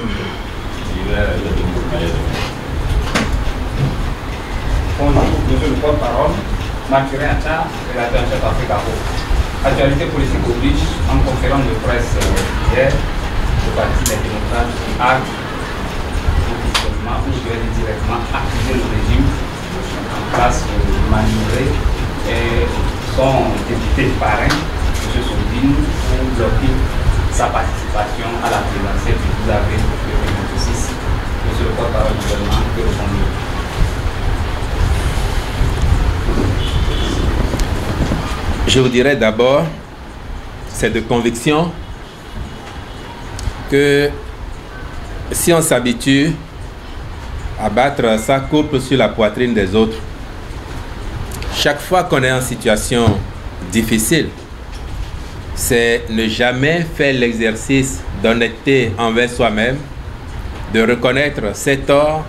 Bonjour, monsieur le porte-parole, Mathurin Acha, rédacteur en chef Africa. Actualité politique oblige, en conférence de presse hier, le Parti des démocrates a officiellement, ou je vais dire directement, accusé le régime en place de manœuvrer et son député parrain, M. Soudine, pour bloquer sa participation à la présidentielle du 12 avril 2026. Monsieur le porte-parole du gouvernement, que répondez-vous? Je vous dirais d'abord, c'est de conviction que si on s'habitue à battre sa courbe sur la poitrine des autres, chaque fois qu'on est en situation difficile, c'est ne jamais faire l'exercice d'honnêteté envers soi-même, de reconnaître ses torts,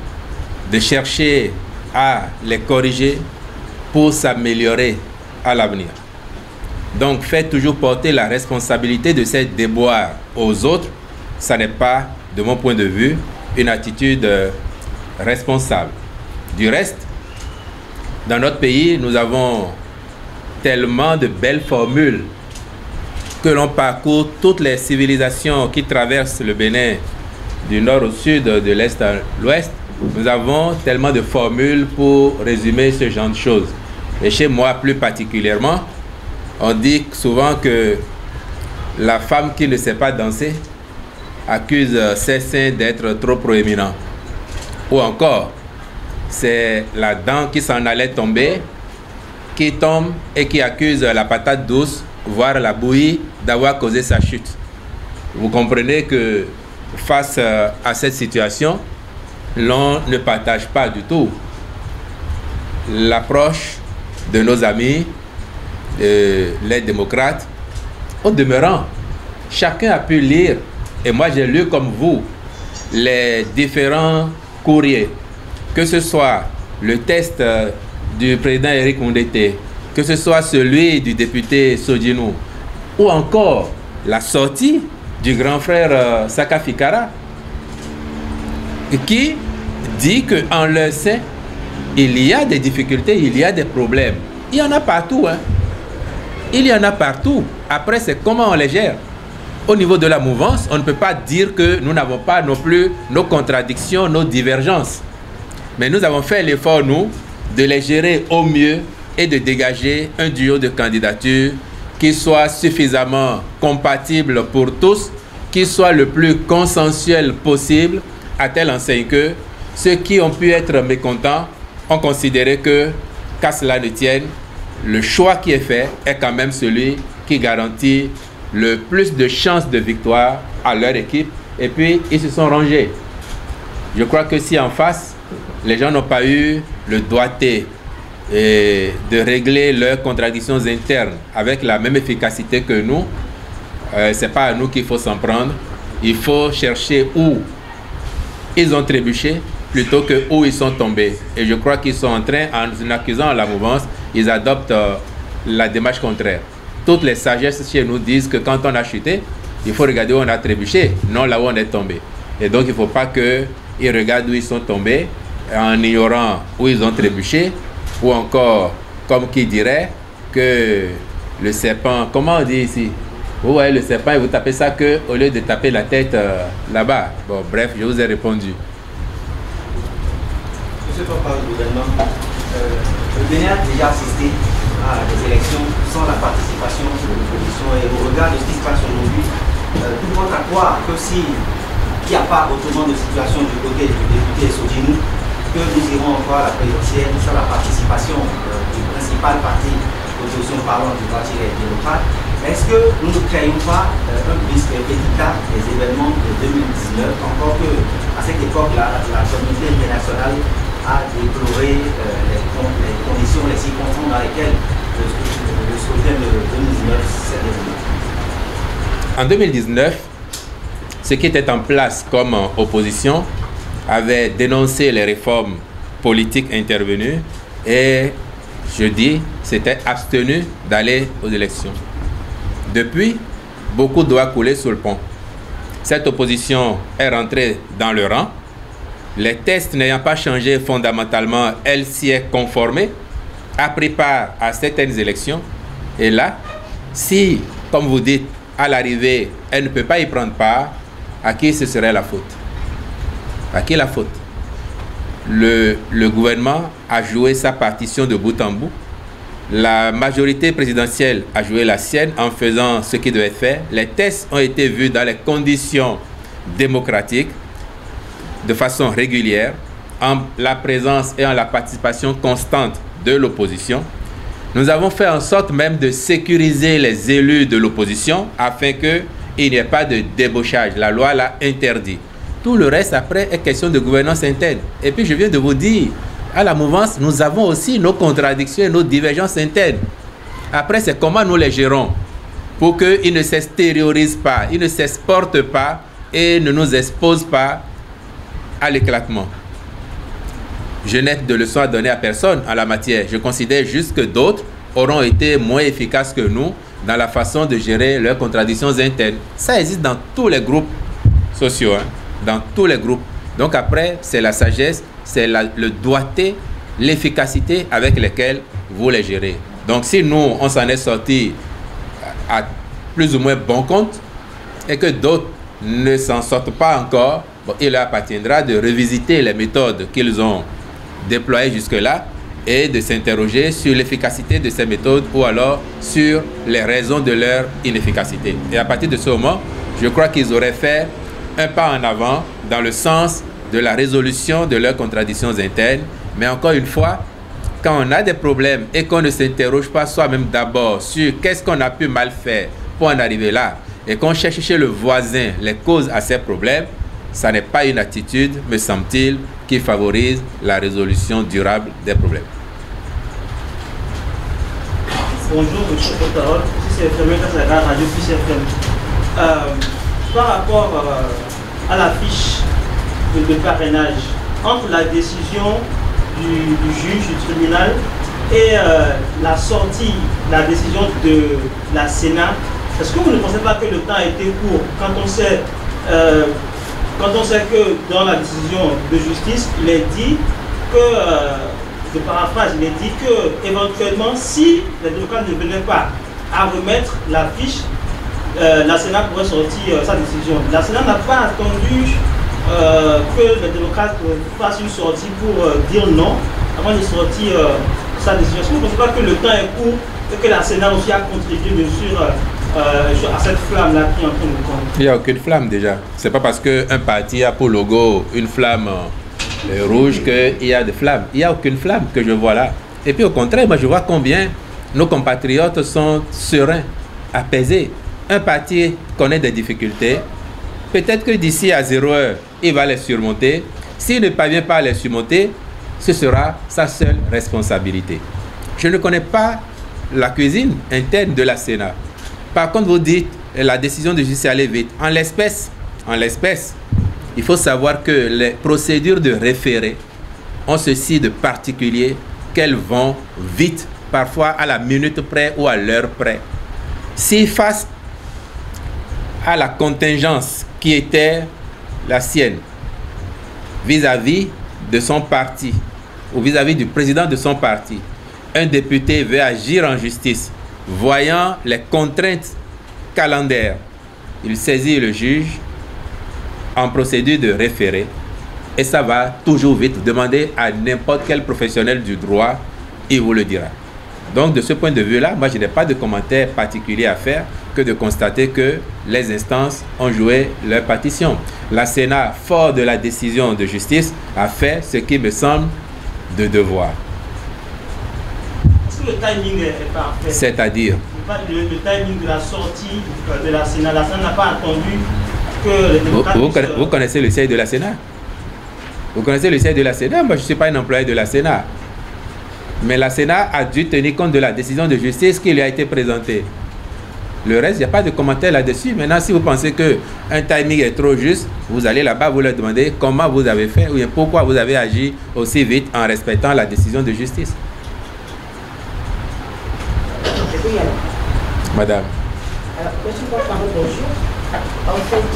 de chercher à les corriger pour s'améliorer à l'avenir. Donc, faites toujours porter la responsabilité de ces déboires aux autres. Ça n'est pas, de mon point de vue, une attitude responsable. Du reste, dans notre pays, nous avons tellement de belles formules que l'on parcourt toutes les civilisations qui traversent le Bénin du nord au sud, de l'est à l'ouest. Nous avons tellement de formules pour résumer ce genre de choses. Et chez moi, plus particulièrement, on dit souvent que la femme qui ne sait pas danser accuse ses seins d'être trop proéminents. Ou encore, c'est la dent qui s'en allait tomber, qui tombe et qui accuse la patate douce, voire la bouillie, d'avoir causé sa chute. Vous comprenez que face à cette situation, l'on ne partage pas du tout l'approche de nos amis, les démocrates. Au demeurant, chacun a pu lire, et moi j'ai lu comme vous, les différents courriers, que ce soit le test du président Eric Mundete, que ce soit celui du député Sodinou, ou encore la sortie du grand frère Saka Fikara, qui dit qu'en leur sein, il y a des difficultés, il y a des problèmes. Il y en a partout, hein. Il y en a partout. Après, c'est comment on les gère. Au niveau de la mouvance, on ne peut pas dire que nous n'avons pas non plus nos contradictions, nos divergences. Mais nous avons fait l'effort, nous, de les gérer au mieux et de dégager un duo de candidatures qui soit suffisamment compatible pour tous, qui soit le plus consensuel possible, à telle enseigne que ceux qui ont pu être mécontents ont considéré que, qu'à cela ne tienne, le choix qui est fait est quand même celui qui garantit le plus de chances de victoire à leur équipe. Et puis, ils se sont rangés. Je crois que si en face, les gens n'ont pas eu le doigté de régler leurs contradictions internes avec la même efficacité que nous, ce n'est pas à nous qu'il faut s'en prendre. Il faut chercher où ils ont trébuché plutôt que où ils sont tombés. Et je crois qu'ils sont en train, en accusant la mouvance, ils adoptent la démarche contraire. Toutes les sagesses chez nous disent que quand on a chuté, il faut regarder où on a trébuché, non là où on est tombé. Et donc il ne faut pas qu'ils regardent où ils sont tombés en ignorant où ils ont trébuché, ou encore, comme qui dirait, que le serpent, comment on dit ici? Vous voyez le serpent et vous tapez ça que au lieu de taper la tête là-bas. Bon, bref, je vous ai répondu. Monsieur le porte-parole du gouvernement, le Bénin a déjà assisté à des élections sans la participation de l'opposition, et au regard de ce qui se passe aujourd'hui, tout compte à croire que s'il n'y a pas autrement de situation du côté du député Sodinou, que nous irons encore à la présidentielle sans la participation du principal parti d'opposition parlant du Parti des démocrates. Est-ce que nous ne créons pas un risque équitable des événements de 2019, encore que à cette époque-là, la communauté internationale a déploré les conditions, les circonstances dans lesquelles le scrutin de 2019 s'est déroulé? En 2019, ce qui était en place comme opposition avait dénoncé les réformes politiques intervenues et, je dis, s'était abstenu d'aller aux élections. Depuis, beaucoup doit couler sous le pont. Cette opposition est rentrée dans le rang. Les tests n'ayant pas changé fondamentalement, elle s'y est conformée, a pris part à certaines élections. Et là, si, comme vous dites, à l'arrivée, elle ne peut pas y prendre part, à qui ce serait la faute? À qui la faute? Le gouvernement a joué sa partition de bout en bout. La majorité présidentielle a joué la sienne en faisant ce qui devait être fait. Les tests ont été vus dans les conditions démocratiques, de façon régulière, en la présence et en la participation constante de l'opposition. Nous avons fait en sorte même de sécuriser les élus de l'opposition afin qu'il n'y ait pas de débauchage. La loi l'a interdit. Tout le reste, après, est question de gouvernance interne. Et puis, je viens de vous dire, à la mouvance, nous avons aussi nos contradictions et nos divergences internes. Après, c'est comment nous les gérons pour qu'ils ne s'extériorisent pas, ils ne s'exportent pas et ne nous exposent pas à l'éclatement. Je n'ai de leçons à donner à personne en la matière. Je considère juste que d'autres auront été moins efficaces que nous dans la façon de gérer leurs contradictions internes. Ça existe dans tous les groupes sociaux, hein, dans tous les groupes. Donc après, c'est la sagesse, c'est le doigté, l'efficacité avec lesquelles vous les gérez. Donc si nous, on s'en est sorti à plus ou moins bon compte et que d'autres ne s'en sortent pas encore, bon, il leur appartiendra de revisiter les méthodes qu'ils ont déployées jusque-là et de s'interroger sur l'efficacité de ces méthodes ou alors sur les raisons de leur inefficacité. Et à partir de ce moment, je crois qu'ils auraient fait un pas en avant dans le sens de la résolution de leurs contradictions internes. Mais encore une fois, quand on a des problèmes et qu'on ne s'interroge pas soi-même d'abord sur qu'est-ce qu'on a pu mal faire pour en arriver là, et qu'on cherche chez le voisin les causes à ces problèmes, ça n'est pas une attitude, me semble-t-il, qui favorise la résolution durable des problèmes. Bonjour, monsieur le porte-parole. Ici, c'est Frédéric Kassaga, Radio Plus FM. Par rapport à la fiche de parrainage, entre la décision du juge, du tribunal, et la sortie, la décision de la Sénat, est-ce que vous ne pensez pas que le temps a été court quand on sait que dans la décision de justice, il est dit que, de paraphrase, il est dit que éventuellement, si les démocrates ne venaient pas à remettre la fiche, la Sénat pourrait sortir sa décision. La Sénat n'a pas attendu que les démocrates fassent une sortie pour dire non avant de sortir sa décision. Est-ce que vous ne pensez pas que le temps est court et que la Sénat aussi a contribué bien sûr à cette flamme-là qui est en train de prendre? Il n'y a aucune flamme déjà. Ce n'est pas parce qu'un parti a pour logo une flamme rouge qu'il y a des flammes. Il n'y a aucune flamme que je vois là. Et puis au contraire, moi je vois combien nos compatriotes sont sereins, apaisés. Un parti connaît des difficultés. Peut-être que d'ici à 0 heure, il va les surmonter. S'il ne parvient pas à les surmonter, ce sera sa seule responsabilité. Je ne connais pas la cuisine interne de la Sénat. Par contre, vous dites la décision de justice est allée vite. En l'espèce, il faut savoir que les procédures de référé ont ceci de particulier qu'elles vont vite, parfois à la minute près ou à l'heure près. Si face à la contingence qui était la sienne vis-à-vis de son parti ou vis-à-vis du président de son parti, un député veut agir en justice, voyant les contraintes calendaires, il saisit le juge en procédure de référé et ça va toujours vite. Demandez à n'importe quel professionnel du droit, il vous le dira. Donc de ce point de vue-là, moi je n'ai pas de commentaire particulier à faire que de constater que les instances ont joué leur partition. La Sénat, fort de la décision de justice, a fait ce qui me semble de devoir. Est-ce que le timing est parfait? C'est-à-dire le timing de la sortie de la Sénat. La Sénat n'a pas attendu que les démocrates... Vous connaissez le siège de la Sénat? Vous connaissez le siège de la Sénat? Moi je ne suis pas un employé de la Sénat. Mais la Sénat a dû tenir compte de la décision de justice qui lui a été présentée. Le reste, il n'y a pas de commentaire là-dessus. Maintenant, si vous pensez qu'un timing est trop juste, vous allez là-bas, vous leur demandez comment vous avez fait ou pourquoi vous avez agi aussi vite en respectant la décision de justice. Madame. Alors, monsieur le porte-parole, bonjour. En fait,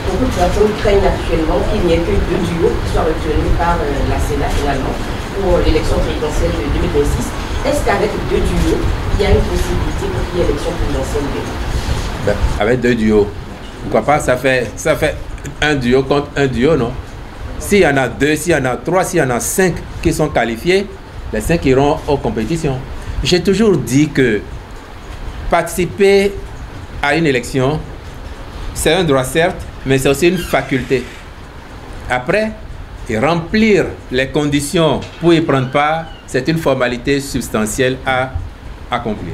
beaucoup de personnes craignent actuellement qu'il n'y ait que 2 duos qui soient retenus par la Sénat finalement pour l'élection présidentielle de 2026. Est-ce qu'avec 2 duos, il y a une possibilité pour qu'il y ait élection présidentielle ben, avec 2 duos, pourquoi pas, ça fait un duo contre un duo, non? S'il y en a 2, s'il y en a 3, s'il y en a 5 qui sont qualifiés, les 5 iront aux compétitions. J'ai toujours dit que participer à une élection, c'est un droit certes, mais c'est aussi une faculté. Après, et remplir les conditions pour y prendre part, c'est une formalité substantielle à accomplir.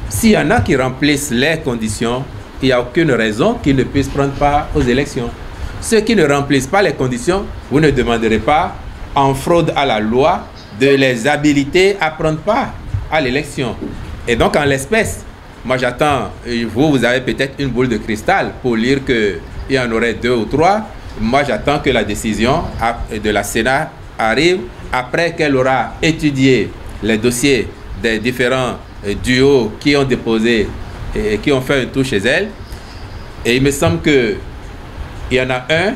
S'il y en a qui remplissent les conditions, il n'y a aucune raison qu'ils ne puissent prendre part aux élections. Ceux qui ne remplissent pas les conditions, vous ne demanderez pas, en fraude à la loi, de les habiliter à prendre part à l'élection. Et donc, en l'espèce, moi j'attends, vous avez peut-être une boule de cristal pour lire qu'il y en aurait 2 ou 3. Moi j'attends que la décision de la Sénat arrive après qu'elle aura étudié les dossiers des différents duos qui ont déposé et qui ont fait un tour chez elle. Et il me semble qu'il y en a un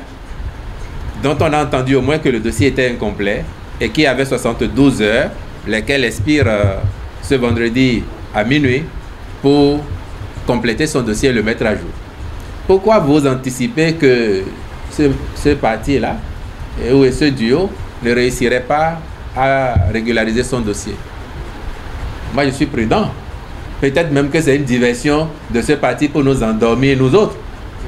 dont on a entendu au moins que le dossier était incomplet et qui avait 72 heures, lesquelles expirent ce vendredi à minuit pour compléter son dossier et le mettre à jour. Pourquoi vous anticipez que ce parti-là ou ce duo ne réussirait pas à régulariser son dossier? Moi, je suis prudent. Peut-être même que c'est une diversion de ce parti pour nous endormir, nous autres,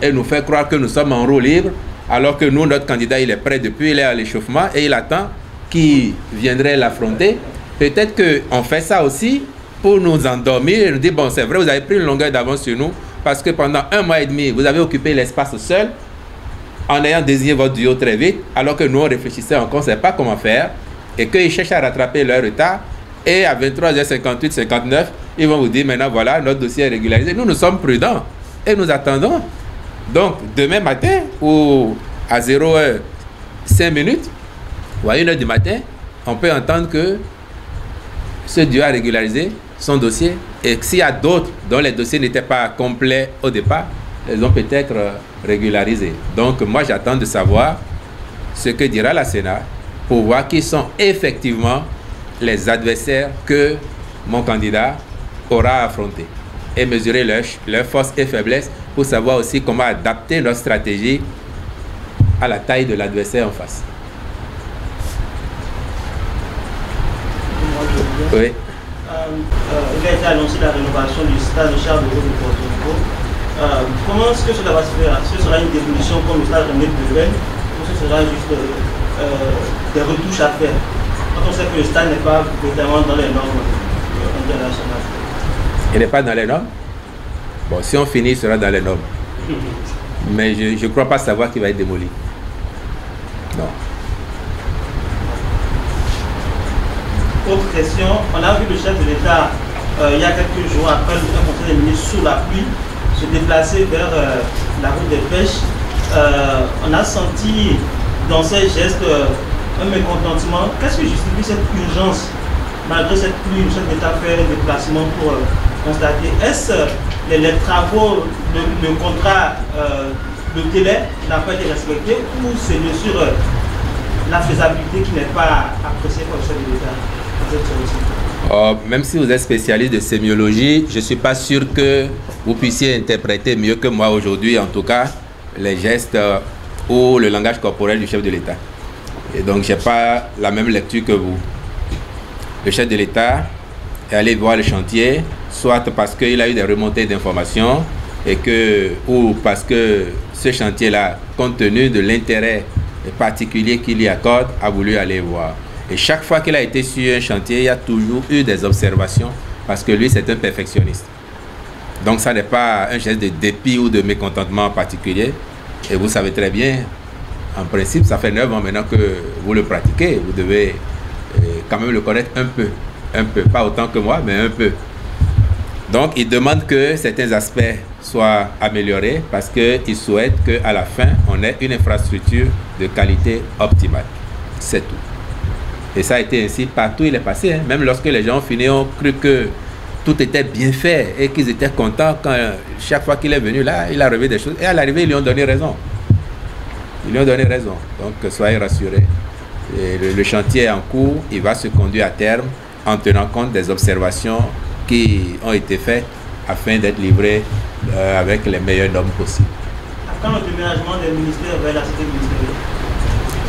et nous faire croire que nous sommes en roue libre, alors que nous, notre candidat, il est prêt depuis, il est à l'échauffement et il attend qui viendrait l'affronter. Peut-être qu'on fait ça aussi pour nous endormir et nous dire, bon, c'est vrai, vous avez pris une longueur d'avance sur nous, parce que pendant 1 mois et demi, vous avez occupé l'espace seul, en ayant désigné votre duo très vite, alors que nous, on réfléchissait encore, on ne savait pas comment faire, et qu'ils cherchent à rattraper leur retard, et à 23h58, 59, ils vont vous dire, maintenant, voilà, notre dossier est régularisé. Nous, nous sommes prudents, et nous attendons. Donc, demain matin, ou à 0h05, ou à 1h du matin, on peut entendre que ce duo a régularisé son dossier, et s'il y a d'autres dont les dossiers n'étaient pas complets au départ, ils ont peut-être régularisé. Donc moi j'attends de savoir ce que dira la Sénat pour voir qui sont effectivement les adversaires que mon candidat aura affrontés et mesurer leurs forces et faiblesses pour savoir aussi comment adapter notre stratégie à la taille de l'adversaire en face. Oui. Il a été annoncé la rénovation du stade Charles de Gaulle de Porto Rico. Comment est-ce que cela va se faire? Est-ce que ce sera une démolition comme le stade René Peven ou ce sera juste des retouches à faire? Quand on sait que le stade n'est pas totalement dans les normes internationales. Il n'est pas dans les normes? Bon, si on finit, il sera dans les normes. Mais je ne crois pas savoir qu'il va être démoli. Non. Autre question, on a vu le chef de l'État il y a quelques jours après un conseil des ministres sous la pluie se déplacer vers la route des pêches. On a senti dans ces gestes un mécontentement. Qu'est-ce qui justifie cette urgence? Malgré cette pluie, le chef de l'État fait un déplacement pour constater. Est-ce les travaux, le contrat, le délai n'a pas été respecté ou c'est bien sûr la faisabilité qui n'est pas appréciée par le chef de l'État? Même si vous êtes spécialiste de sémiologie, je ne suis pas sûr que vous puissiez interpréter mieux que moi aujourd'hui, en tout cas, les gestes ou le langage corporel du chef de l'État. Et donc, je n'ai pas la même lecture que vous. Le chef de l'État est allé voir le chantier, soit parce qu'il a eu des remontées d'informations, ou parce que ce chantier-là, compte tenu de l'intérêt particulier qu'il y accorde, a voulu aller voir. Et chaque fois qu'il a été sur un chantier, il y a toujours eu des observations parce que lui, c'est un perfectionniste. Donc, ça n'est pas un geste de dépit ou de mécontentement particulier. Et vous savez très bien, en principe, ça fait 9 ans maintenant que vous le pratiquez. Vous devez quand même le connaître un peu. Pas autant que moi, mais un peu. Donc, il demande que certains aspects soient améliorés parce qu'il souhaite qu'à la fin, on ait une infrastructure de qualité optimale. C'est tout. Et ça a été ainsi partout où il est passé. Hein. Même lorsque les gens ont fini, ont cru que tout était bien fait et qu'ils étaient contents quand chaque fois qu'il est venu là, il a relevé des choses. Et à l'arrivée, ils lui ont donné raison. Ils lui ont donné raison. Donc, soyez rassurés. Et le chantier est en cours, il va se conduire à terme en tenant compte des observations qui ont été faites afin d'être livré avec les meilleures normes possibles. Quand le déménagement des ministères vers la cité ministérielle?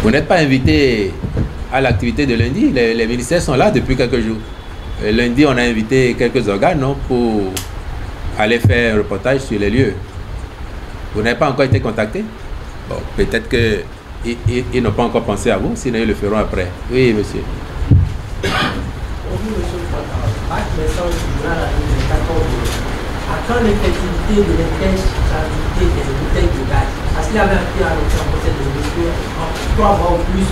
Vous n'êtes pas invité à l'activité de lundi. Les ministères sont là depuis quelques jours. Et lundi, on a invité quelques organes pour aller faire un reportage sur les lieux. Vous n'avez pas encore été contacté? Bon, peut-être qu'ils n'ont pas encore pensé à vous, sinon ils le feront après. Oui, monsieur. Bonjour, monsieur le président. Message du journal à 14 à quand l'effectivité de l'interchangeabilité des bouteilles de gaz? Parce qu'il avait un peu annoncé en conseil de ministre en 3 mois ou plus,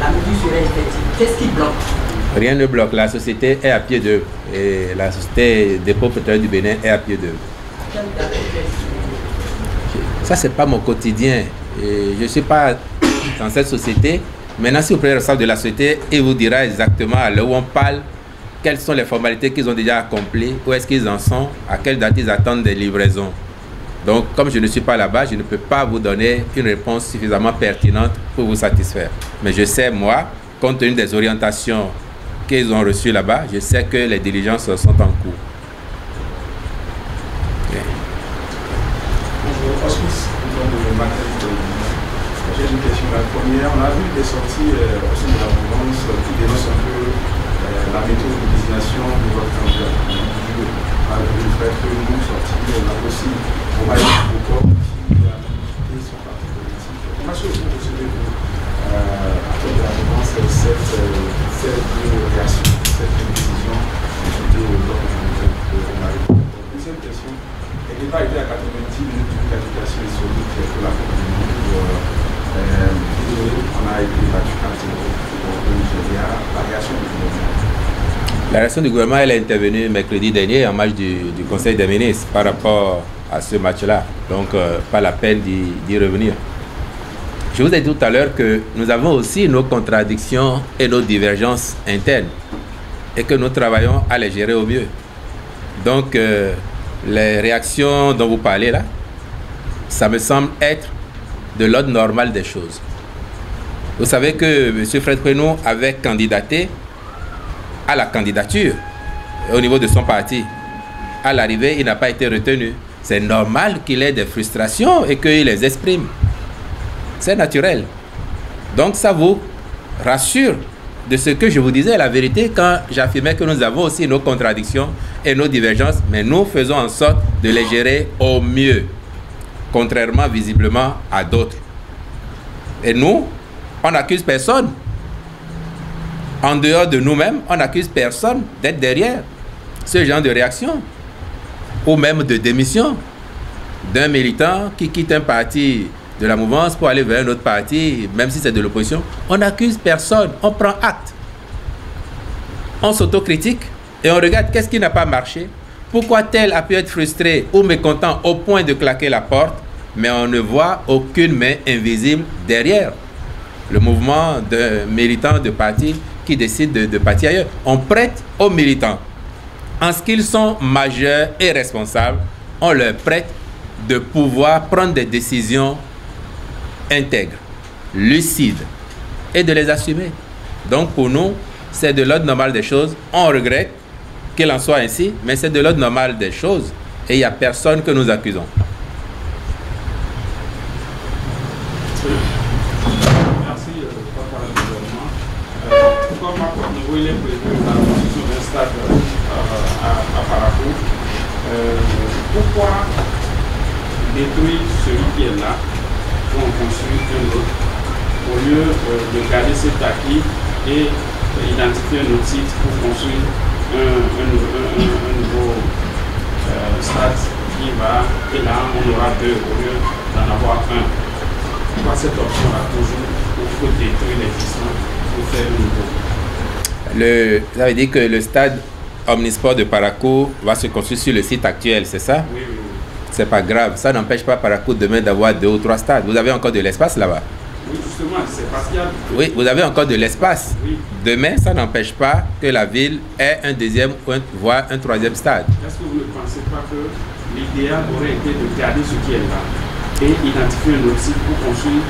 la mesure serait effective. Qu'est-ce qui bloque? Rien ne bloque. La société est à pied d'œuvre. Et la société Dépôt Pétrolier du Bénin est à pied d'œuvre. Ça, c'est pas mon quotidien. Et je ne suis pas dans cette société. Maintenant, si vous prenez le responsable de la société, il vous dira exactement à l'heure où on parle quelles sont les formalités qu'ils ont déjà accomplies, où est-ce qu'ils en sont, à quelle date ils attendent des livraisons. Donc, comme je ne suis pas là-bas, je ne peux pas vous donner une réponse suffisamment pertinente pour vous satisfaire. Mais je sais, moi, compte tenu des orientations qu'ils ont reçues là-bas, je sais que les diligences sont en cours. Bonjour, Osmis, j'ai une question. La première, on a vu des sorties au sein de la mouvance qui dénoncent un peu la méthode de désignation de votre candidat. Le fait que nous sortis, on a aussi beaucoup qui a quitté son parti politique. Comment est-ce que vous recevez-vous à cause de la mouvance cette réaction, cette décision de votre candidat de Marie? Deuxième question, il n'est pas été à 90 minutes d'une qualification historique pour la Coupe du Monde. On a été battu 4-0 au Nigeria. La réaction du gouvernement? La réaction du gouvernement, elle est intervenue mercredi dernier en marge du Conseil des ministres par rapport à ce match-là. Donc, pas la peine d'y revenir. Je vous ai dit tout à l'heure que nous avons aussi nos contradictions et nos divergences internes et que nous travaillons à les gérer au mieux. Donc, les réactions dont vous parlez là, ça me semble être de l'ordre normal des choses. Vous savez que M. Fred Prénou avait candidaté à la candidature au niveau de son parti. À l'arrivée, il n'a pas été retenu. C'est normal qu'il ait des frustrations et qu'il les exprime. C'est naturel. Donc ça vous rassure de ce que je vous disais, la vérité, quand j'affirmais que nous avons aussi nos contradictions et nos divergences, mais nous faisons en sorte de les gérer au mieux, contrairement visiblement à d'autres. Et nous, on n'accuse personne. En dehors de nous-mêmes, on n'accuse personne d'être derrière ce genre de réaction ou même de démission d'un militant qui quitte un parti de la mouvance pour aller vers un autre parti, même si c'est de l'opposition. On n'accuse personne, on prend acte. On s'autocritique et on regarde qu'est-ce qui n'a pas marché. Pourquoi tel a pu être frustré ou mécontent au point de claquer la porte, mais on ne voit aucune main invisible derrière le mouvement de militants de parti qui décident de partir ailleurs. On prête aux militants. En ce qu'ils sont majeurs et responsables, on leur prête de pouvoir prendre des décisions intègres, lucides, et de les assumer. Donc pour nous, c'est de l'ordre normal des choses. On regrette qu'il en soit ainsi, mais c'est de l'ordre normal des choses. Et il n'y a personne que nous accusons. Merci, porte-parole du gouvernement. Pourquoi Macron il est prévu la construction d'un stade à Parakou? Pourquoi détruire celui qui est là pour en construire un autre, au lieu de garder cet acquis et identifier un autre site pour construire un nouveau stade qui va, et là on aura deux au lieu d'en avoir un? Pourquoi cette option-là toujours il faut détruire l'existant pour faire un nouveau? Ça veut dire que le stade Omnisport de Parakou va se construire sur le site actuel, c'est ça? Oui, oui, oui. C'est pas grave, ça n'empêche pas Parakou demain d'avoir 2 ou 3 stades. Vous avez encore de l'espace là-bas. Oui, justement, c'est parce qu'il y a... Oui, vous avez encore de l'espace. Oui. Demain, ça n'empêche pas que la ville ait un deuxième, voire un troisième stade. Est-ce que vous ne pensez pas que l'idéal aurait été de garder ce qui est là et identifier un autre site pour construire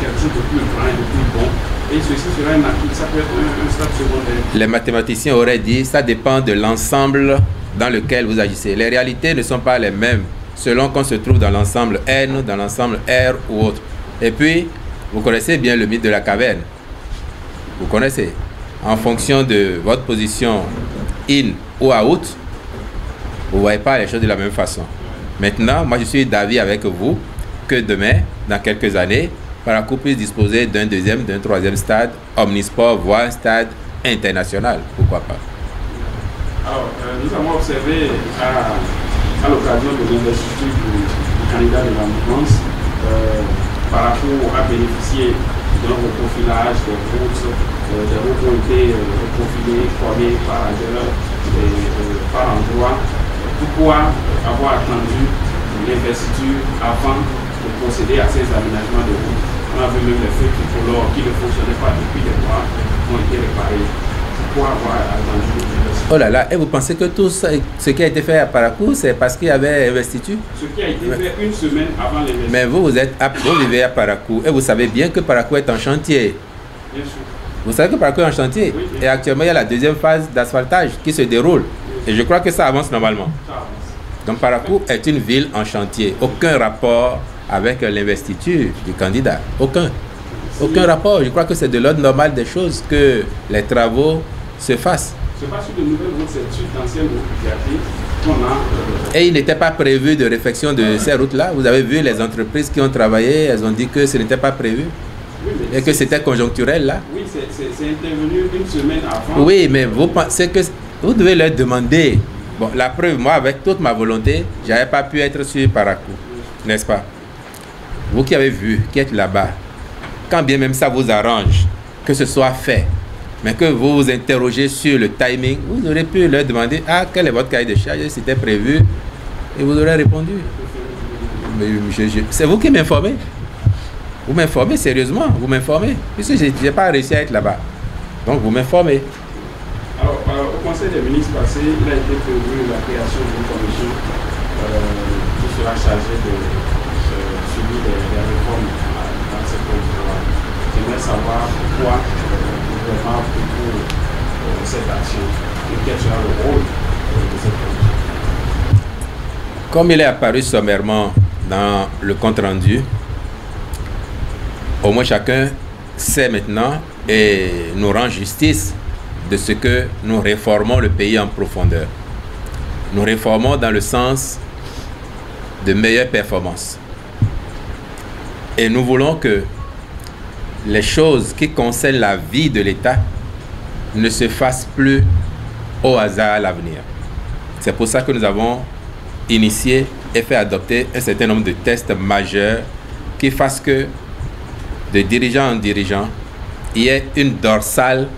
quelque chose de plus grand et de plus bon? Et ceci sera un acquis, ça peut être un stade secondaire. Les mathématiciens auraient dit ça dépend de l'ensemble dans lequel vous agissez. Les réalités ne sont pas les mêmes selon qu'on se trouve dans l'ensemble N, dans l'ensemble R ou autre. Et puis, vous connaissez bien le mythe de la caverne. Vous connaissez. En fonction de votre position in ou out, vous ne voyez pas les choses de la même façon. Maintenant, moi je suis d'avis avec vous que demain, dans quelques années, Parakou puisse disposer d'un deuxième, d'un troisième stade, omnisport, voire un stade international. Pourquoi pas? Alors, nous avons observé à l'occasion de l'investiture du candidat de la mouvance, Parakou a bénéficié d'un reprofilage des routes qui ont été reprofilées, formées par ailleurs et par endroit. Pourquoi avoir attendu l'investiture avant de procéder à ces aménagements de routes? On a vu même les feux tricolores qui ne fonctionnaient pas depuis des mois ont été réparés. Pourquoi avoir attendu l'investiture? Oh là là, et vous pensez que tout ça, ce qui a été fait à Parakou, c'est parce qu'il y avait investiture? Ce qui a été fait une semaine avant l'investiture. Mais vous vivez à Parakou et vous savez bien que Parakou est en chantier. Bien sûr. Vous savez que Parakou est en chantier. Oui, et actuellement, il y a la deuxième phase d'asphaltage qui se déroule. Et je crois que ça avance normalement. Ça avance. Donc Parakou est une ville en chantier. Aucun rapport avec l'investiture du candidat. Aucun. Aucun rapport. Je crois que c'est de l'ordre normal des choses que les travaux se fassent. Ce n'est pas sur de nouvelles routes, c'est sur d'anciennes routes qu'on a... Et il n'était pas prévu de réfection de ces routes-là. Vous avez vu les entreprises qui ont travaillé, elles ont dit que ce n'était pas prévu. Oui, Et que c'était conjoncturel là. Oui, c'est intervenu une semaine avant. Oui, mais vous pensez que vous devez leur demander. Bon, la preuve, moi, avec toute ma volonté, je n'avais pas pu être sur Parakou, n'est-ce pas? Vous qui avez vu, qui êtes là-bas, quand bien même ça vous arrange que ce soit fait, mais que vous vous interrogez sur le timing, vous aurez pu leur demander, ah, quel est votre cahier de charge, c'était prévu, et vous aurez répondu. Mais c'est vous qui m'informez. Vous m'informez sérieusement, vous m'informez, puisque je n'ai pas réussi à être là-bas. Donc vous m'informez. Alors, au Conseil des ministres passé, il a été prévu la création d'une commission qui sera chargée de suivre les réformes dans ce programme. J'aimerais savoir pourquoi le gouvernement a pris pour cette action et quel sera le rôle de cette commission. Comme il est apparu sommairement dans le compte-rendu, au moins chacun sait maintenant et nous rend justice de ce que nous réformons le pays en profondeur. Nous réformons dans le sens de meilleures performances. Et nous voulons que les choses qui concernent la vie de l'État ne se fassent plus au hasard à l'avenir. C'est pour ça que nous avons initié et fait adopter un certain nombre de tests majeurs qui fassent que de dirigeant en dirigeant, il y ait une dorsale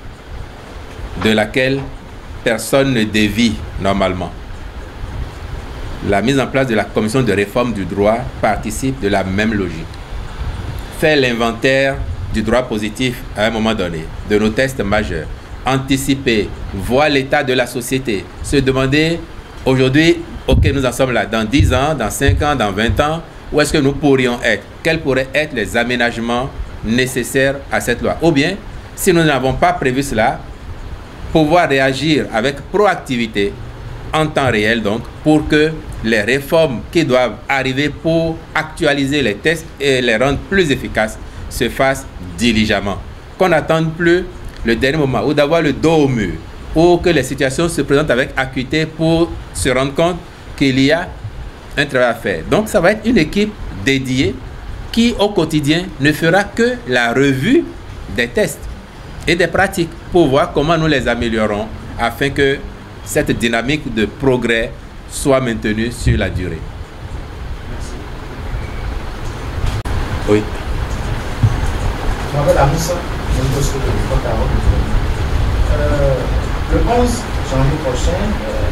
de laquelle personne ne dévie normalement. La mise en place de la commission de réforme du droit participe de la même logique. Faire l'inventaire du droit positif à un moment donné, de nos tests majeurs, anticiper, voir l'état de la société, se demander aujourd'hui, ok, nous en sommes là, dans 10 ans, dans 5 ans, dans 20 ans, où est-ce que nous pourrions être? Quels pourraient être les aménagements nécessaires à cette loi? Ou bien, si nous n'avons pas prévu cela, pouvoir réagir avec proactivité en temps réel, donc, pour que les réformes qui doivent arriver pour actualiser les tests et les rendre plus efficaces se fassent diligemment. Qu'on n'attende plus le dernier moment ou d'avoir le dos au mur ou que les situations se présentent avec acuité pour se rendre compte qu'il y a un travail à faire. Donc, ça va être une équipe dédiée qui, au quotidien, ne fera que la revue des tests et des pratiques pour voir comment nous les améliorons afin que cette dynamique de progrès soit maintenue sur la durée. Merci. Oui. Je m'appelle Amoussa, je suis le 11 janvier prochain,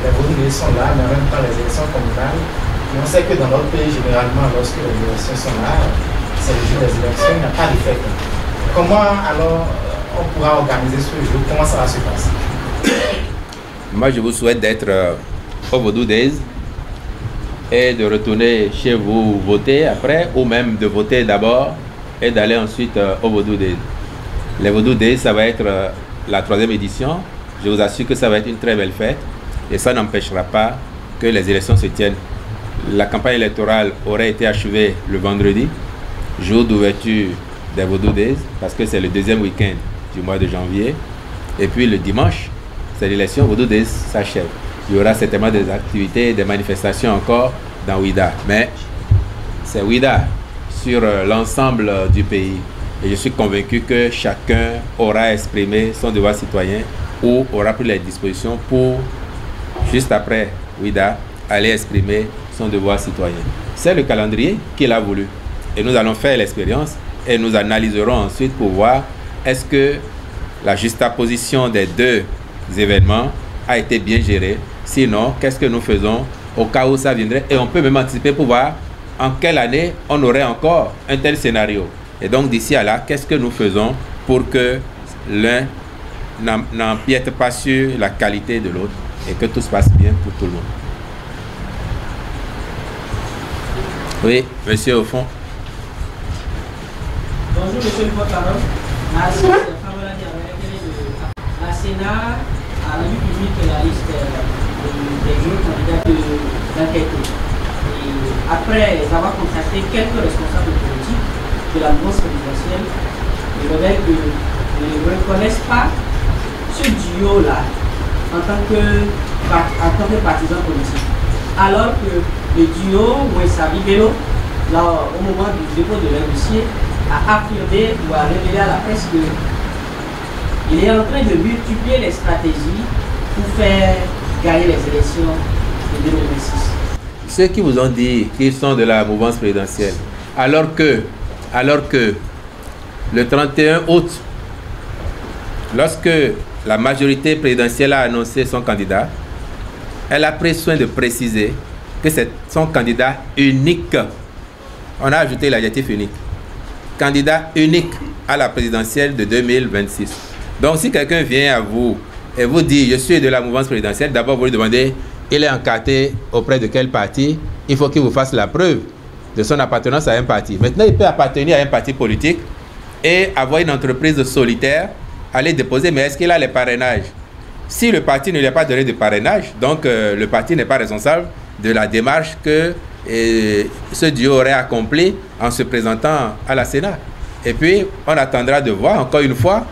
les votes sont là, mais en même temps les élections communales. Et on sait que dans notre pays, généralement, lorsque les élections sont là, c'est le jour des élections, il n'y a pas de fête. Comment alors on pourra organiser ce jour? Comment ça va se passer? Moi, je vous souhaite d'être au Vodou Days et de retourner chez vous voter après, ou même de voter d'abord et d'aller ensuite au Vodou Days. Les Vodou Days, ça va être la 3e édition. Je vous assure que ça va être une très belle fête et ça n'empêchera pas que les élections se tiennent. La campagne électorale aurait été achevée le vendredi, jour d'ouverture des Vodou Days, parce que c'est le 2e week-end du mois de janvier. Et puis le dimanche, c'est l'élection, Vodou Days s'achève. Il y aura certainement des activités, des manifestations encore dans Ouida. Mais c'est Ouida sur l'ensemble du pays. Et je suis convaincu que chacun aura exprimé son devoir citoyen ou aura pris les dispositions pour, juste après Ouida, aller exprimer son devoir citoyen. C'est le calendrier qu'il a voulu. Et nous allons faire l'expérience et nous analyserons ensuite pour voir est-ce que la juxtaposition des deux événements a été bien gérée. Sinon, qu'est-ce que nous faisons au cas où ça viendrait? Et on peut même anticiper pour voir en quelle année on aurait encore un tel scénario. Et donc d'ici à là, qu'est-ce que nous faisons pour que l'un n'empiète pas sur la qualité de l'autre et que tout se passe bien pour tout le monde. Oui, monsieur au fond. Bonjour, monsieur le porte-parole. La Sénat a rendu publique la liste des jeunes candidats d'enquête. Après avoir contacté quelques responsables politiques de la mouvance présidentielle, ils révèlent qu'ils ne reconnaissent pas ce duo-là en tant que partisan politique. Alors que le duo Mouessa Bello, au moment du dépôt de leur dossier, a affirmé ou a révélé à la presse qu'il est en train de multiplier les stratégies pour faire gagner les élections de 2026. Ceux qui vous ont dit qu'ils sont de la mouvance présidentielle, alors que le 31 août, lorsque la majorité présidentielle a annoncé son candidat, elle a pris soin de préciser que c'est son candidat unique. On a ajouté l'adjectif unique. Candidat unique à la présidentielle de 2026. Donc si quelqu'un vient à vous et vous dit je suis de la mouvance présidentielle, d'abord vous lui demandez il est encarté auprès de quel parti, il faut qu'il vous fasse la preuve de son appartenance à un parti. Maintenant, il peut appartenir à un parti politique et avoir une entreprise solitaire, aller déposer, mais est-ce qu'il a les parrainages? Si le parti ne lui a pas donné de parrainage, donc le parti n'est pas responsable de la démarche que ce duo aurait accompli en se présentant à la Sénat. Et puis, on attendra de voir, encore une fois,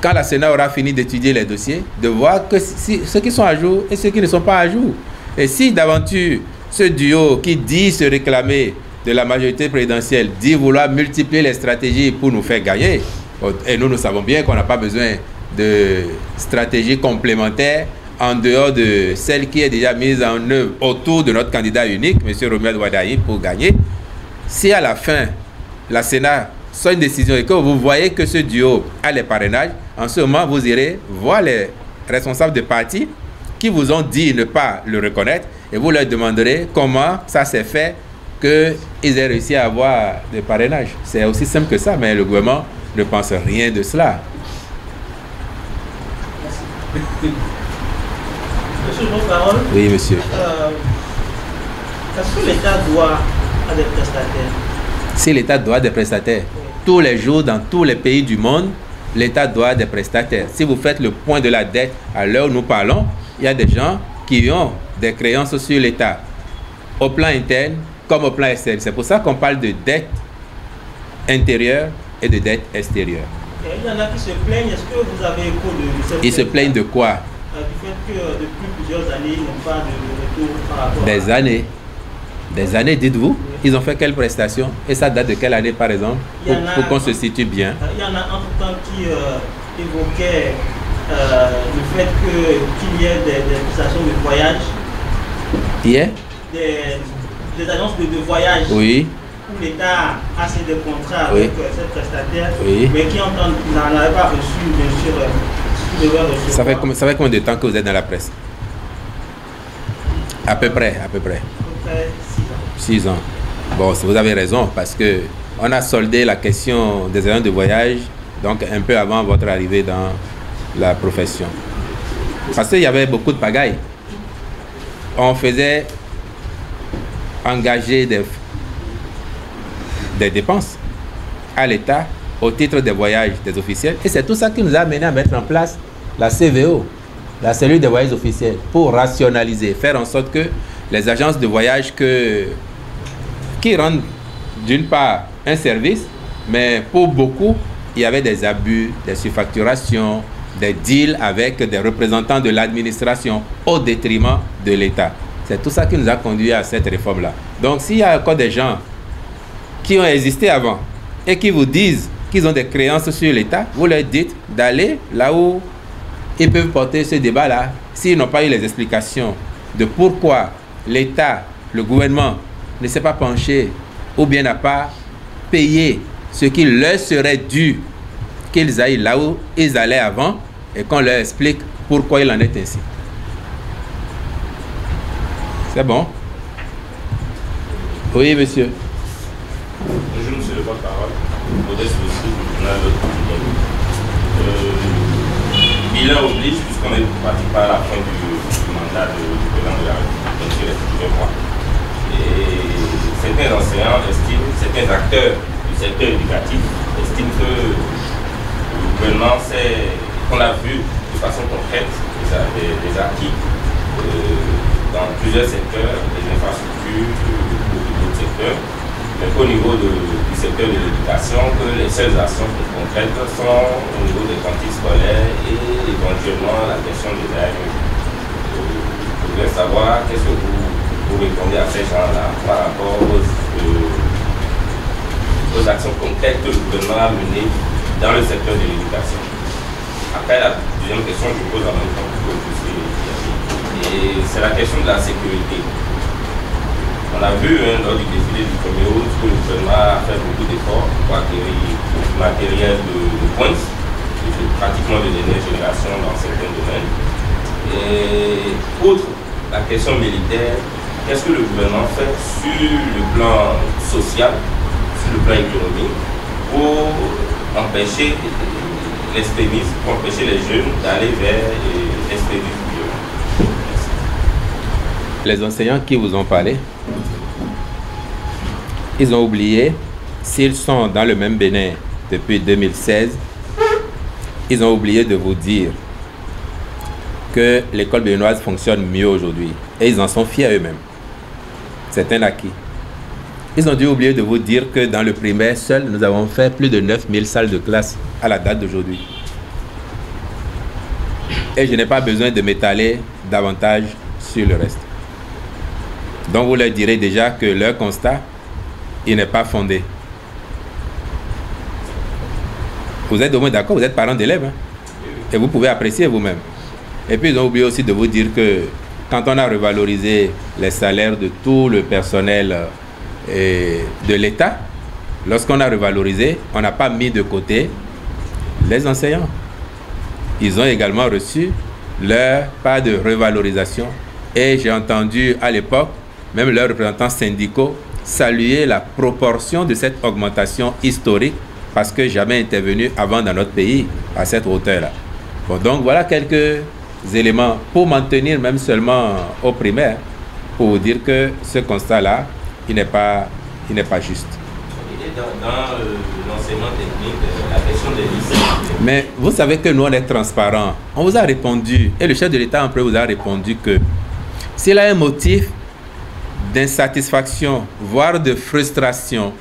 quand la Sénat aura fini d'étudier les dossiers, de voir que ceux qui sont à jour et ceux qui ne sont pas à jour. Et si d'aventure, ce duo qui dit se réclamer de la majorité présidentielle dit vouloir multiplier les stratégies pour nous faire gagner, et nous savons bien qu'on n'a pas besoin de stratégies complémentaires en dehors de celle qui est déjà mise en œuvre autour de notre candidat unique, M. Romuald Wadaï, pour gagner. Si à la fin, la Sénat sort une décision et que vous voyez que ce duo a les parrainages, en ce moment, vous irez voir les responsables de partis qui vous ont dit ne pas le reconnaître et vous leur demanderez comment ça s'est fait qu'ils aient réussi à avoir des parrainages. C'est aussi simple que ça, mais le gouvernement ne pense rien de cela. Monsieur le porte-parole. Oui, monsieur. Est-ce que l'État doit à des prestataires? Si l'État doit des prestataires, tous les jours, dans tous les pays du monde, l'État doit des prestataires. Si vous faites le point de la dette à l'heure où nous parlons, il y a des gens qui ont des créances sur l'État, au plan interne comme au plan externe. C'est pour ça qu'on parle de dette intérieure et de dette extérieure. Et il y en a qui se plaignent. Est-ce que vous avez écho de cette... Ils se plaignent de quoi? Du fait que depuis plusieurs années, ils n'ont pas de retour par rapport Des années. Des années, dites-vous. Ils ont fait quelles prestations? Et ça date de quelle année, par exemple? Pour qu'on se situe bien. Il y en a entre-temps qui évoquaient le fait qu'il y ait des prestations de voyage. Hier? Des agences de voyage. Oui. Où l'État a signé des contrats avec ces prestataires, oui, mais qui n'en avaient pas reçu, bien sûr, ce qu'ils devaient recevoir. Ça fait combien de temps que vous êtes dans la presse? À peu près. 6 ans. 6 ans. Bon, vous avez raison, parce que on a soldé la question des agents de voyage, donc un peu avant votre arrivée dans la profession. Parce qu'il y avait beaucoup de pagaille. On faisait engager des dépenses à l'État au titre des voyages des officiels. Et c'est tout ça qui nous a amené à mettre en place la CVO, la cellule des voyages officiels, pour rationaliser, faire en sorte que les agences de voyage qui rendent d'une part un service, mais pour beaucoup, il y avait des abus, des surfacturations, des deals avec des représentants de l'administration au détriment de l'État. C'est tout ça qui nous a conduit à cette réforme-là. Donc s'il y a encore des gens qui ont existé avant et qui vous disent qu'ils ont des créances sur l'État, vous leur dites d'aller là où ils peuvent porter ce débat-là. S'ils n'ont pas eu les explications de pourquoi l'État, le gouvernement, ne s'est pas penché ou bien n'a pas payé ce qui leur serait dû, qu'ils aillent là où ils allaient avant et qu'on leur explique pourquoi il en est ainsi. C'est bon? Oui, monsieur. Bonjour, monsieur le porte-parole. Modeste Bosco, du journal bilan oblige, puisqu'on est pratiquement à la fin du mandat du président de la République, donc il reste plusieurs mois. Et certains enseignants estiment, certains acteurs du secteur éducatif estiment que le gouvernement, qu'on a vu de façon concrète des acquis dans plusieurs secteurs, des infrastructures, d'autres secteurs, mais qu'au niveau du secteur de l'éducation, que les seules actions concrètes sont au niveau des cantines scolaires et éventuellement la question des AME. Je voudrais savoir qu'est-ce que vous répondez à ces gens-là par rapport aux actions concrètes que le gouvernement a menées dans le secteur de l'éducation. Après, la deuxième question, je pose en même temps que vous puissiez. Et c'est la question de la sécurité. On a vu lors du défilé du 1er août que le gouvernement a fait beaucoup d'efforts pour acquérir du matériel de pointe, pratiquement de dernière génération dans certains domaines. Et outre la question militaire, qu'est-ce que le gouvernement fait sur le plan social, sur le plan économique, pour empêcher l'extrémisme, pour empêcher les jeunes d'aller vers l'extrémisme violent? Les enseignants qui vous ont parlé, ils ont oublié, s'ils sont dans le même Bénin depuis 2016, ils ont oublié de vous dire que l'école béninoise fonctionne mieux aujourd'hui. Et ils en sont fiers eux-mêmes. C'est un acquis. Ils ont dû oublier de vous dire que dans le primaire seul, nous avons fait plus de 9000 salles de classe à la date d'aujourd'hui. Et je n'ai pas besoin de m'étaler davantage sur le reste. Donc vous leur direz déjà que leur constat, il n'est pas fondé. Vous êtes au moins d'accord, vous êtes parents d'élèves, hein? Et vous pouvez apprécier vous-même. Et puis ils ont oublié aussi de vous dire que quand on a revalorisé les salaires de tout le personnel de l'État, lorsqu'on a revalorisé, on n'a pas mis de côté les enseignants. Ils ont également reçu leur part de revalorisation. Et j'ai entendu à l'époque, même leurs représentants syndicaux, saluer la proportion de cette augmentation historique parce que jamais intervenu avant dans notre pays à cette hauteur-là. Bon, donc voilà quelques éléments pour maintenir même seulement au primaire, pour vous dire que ce constat-là, il n'est pas juste. Il est dans l'enseignement technique, la question des lycées. Mais vous savez que nous, on est transparents. On vous a répondu, et le chef de l'État après vous a répondu que s'il a un motif d'insatisfaction, voire de frustration,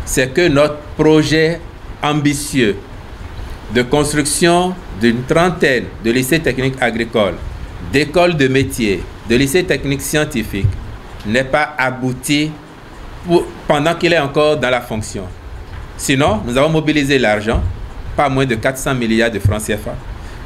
c'est que notre projet ambitieux de construction d'une trentaine de lycées techniques agricoles, d'écoles de métiers, de lycées techniques scientifiques, n'est pas abouti pendant qu'il est encore dans la fonction. Sinon, nous avons mobilisé l'argent, pas moins de 400 milliards de francs CFA.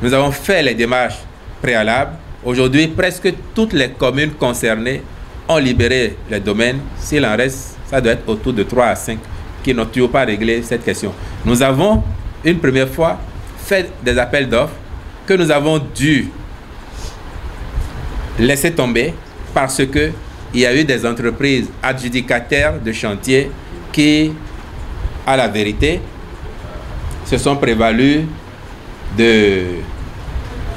Nous avons fait les démarches préalables. Aujourd'hui, presque toutes les communes concernées ont libéré les domaines. S'il en reste, ça doit être autour de 3 à 5 qui n'ont toujours pas réglé cette question. Nous avons, une première fois, fait des appels d'offres que nous avons dû laisser tomber parce qu'il y a eu des entreprises adjudicataires de chantier qui à la vérité, se sont prévalus de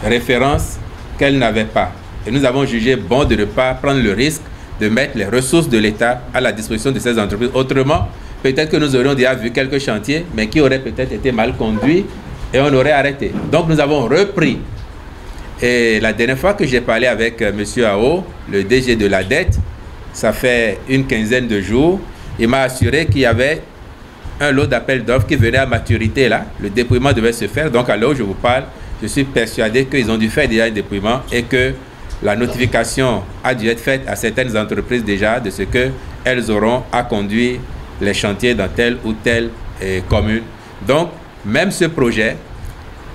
références qu'elles n'avaient pas. Et nous avons jugé bon de ne pas prendre le risque de mettre les ressources de l'État à la disposition de ces entreprises. Autrement, peut-être que nous aurions déjà vu quelques chantiers, mais qui auraient peut-être été mal conduits et on aurait arrêté. Donc nous avons repris. Et la dernière fois que j'ai parlé avec M. Ao, le DG de la dette, ça fait une quinzaine de jours, il m'a assuré qu'il y avait un lot d'appels d'offres qui venait à maturité là. Le dépouillement devait se faire. Donc à l'heure où je vous parle, je suis persuadé qu'ils ont dû faire déjà un dépouillement et que la notification a dû être faite à certaines entreprises déjà de ce qu'elles auront à conduire les chantiers dans telle ou telle commune. Donc, même ce projet,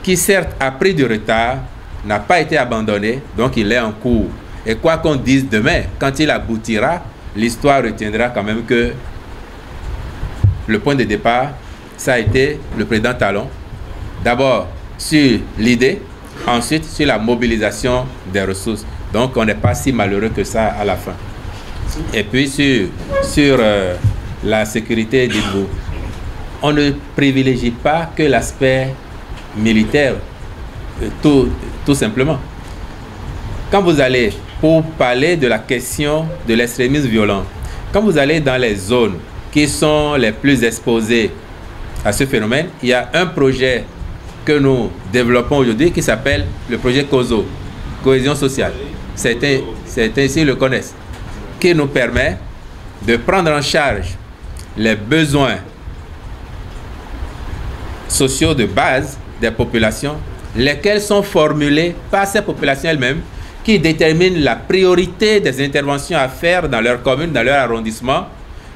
qui certes a pris du retard, n'a pas été abandonné, donc il est en cours. Et quoi qu'on dise demain, quand il aboutira, l'histoire retiendra quand même que le point de départ, ça a été le président Talon. D'abord sur l'idée, ensuite sur la mobilisation des ressources. Donc on n'est pas si malheureux que ça à la fin. Et puis sur la sécurité d'Igbo, on ne privilégie pas que l'aspect militaire, tout simplement. Quand vous allez pour parler de la question de l'extrémisme violent, quand vous allez dans les zones qui sont les plus exposées à ce phénomène, il y a un projet que nous développons aujourd'hui qui s'appelle le projet COSO, Cohésion sociale. Certains ici le connaissent, qui nous permet de prendre en charge les besoins sociaux de base des populations, lesquels sont formulés par ces populations elles-mêmes, qui déterminent la priorité des interventions à faire dans leur commune, dans leur arrondissement.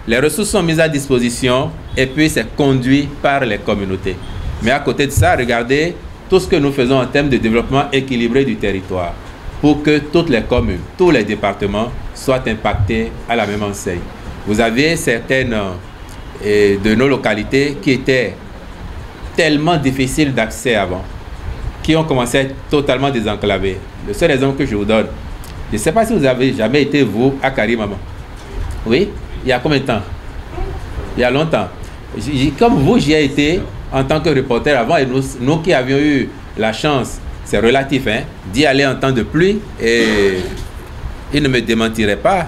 Les ressources sont mises à disposition et puis c'est conduit par les communautés. Mais à côté de ça, regardez tout ce que nous faisons en termes de développement équilibré du territoire pour que toutes les communes, tous les départements soient impactés à la même enseigne. Vous aviez certaines de nos localités qui étaient tellement difficiles d'accès avant, qui ont commencé à être totalement désenclavées. Le seul exemple que je vous donne, je ne sais pas si vous avez jamais été, vous, à Karimama. Oui? Il y a combien de temps? Il y a longtemps. Comme vous, j'y ai été en tant que reporter avant, et nous qui avions eu la chance, c'est relatif, hein, d'y aller en temps de pluie, et il ne me démentirait pas,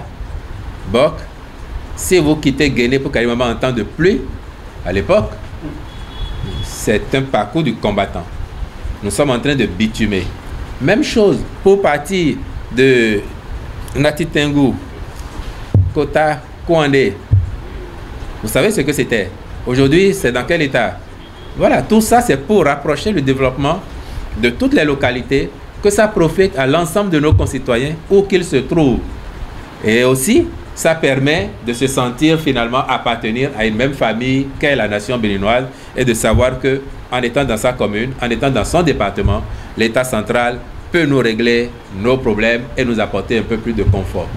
Bok, si vous quittez Guinée pour Karimama en temps de pluie, à l'époque, c'est un parcours du combattant. Nous sommes en train de bitumer. Même chose pour partir de Natitengu, Kota, Kouandé. Vous savez ce que c'était? Aujourd'hui, c'est dans quel état? Voilà, tout ça, c'est pour rapprocher le développement de toutes les localités, que ça profite à l'ensemble de nos concitoyens, où qu'ils se trouvent. Et aussi, ça permet de se sentir finalement appartenir à une même famille qu'est la nation béninoise et de savoir que en étant dans sa commune, en étant dans son département, l'État central peut nous régler nos problèmes et nous apporter un peu plus de confort.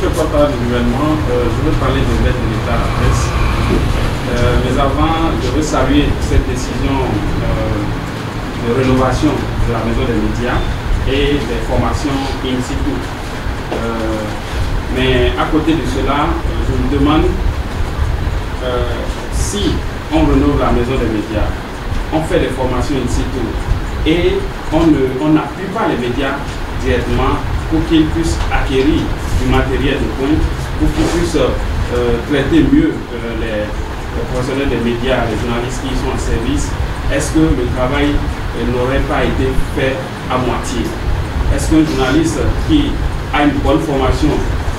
Je parle pas du gouvernement, je veux parler de l'aide de l'État à la presse. Mais avant, je veux saluer cette décision de rénovation de la maison des médias et des formations in situ. Mais à côté de cela, je me demande si on rénove la maison des médias, on fait des formations in situ et on n'appuie pas les médias directement pour qu'ils puissent acquérir du matériel de pointe, pour qu'ils puissent traiter mieux les professionnels des médias, les journalistes qui sont en service. Est-ce que le travail n'aurait pas été fait à moitié? Est-ce qu'un journaliste qui a une bonne formation,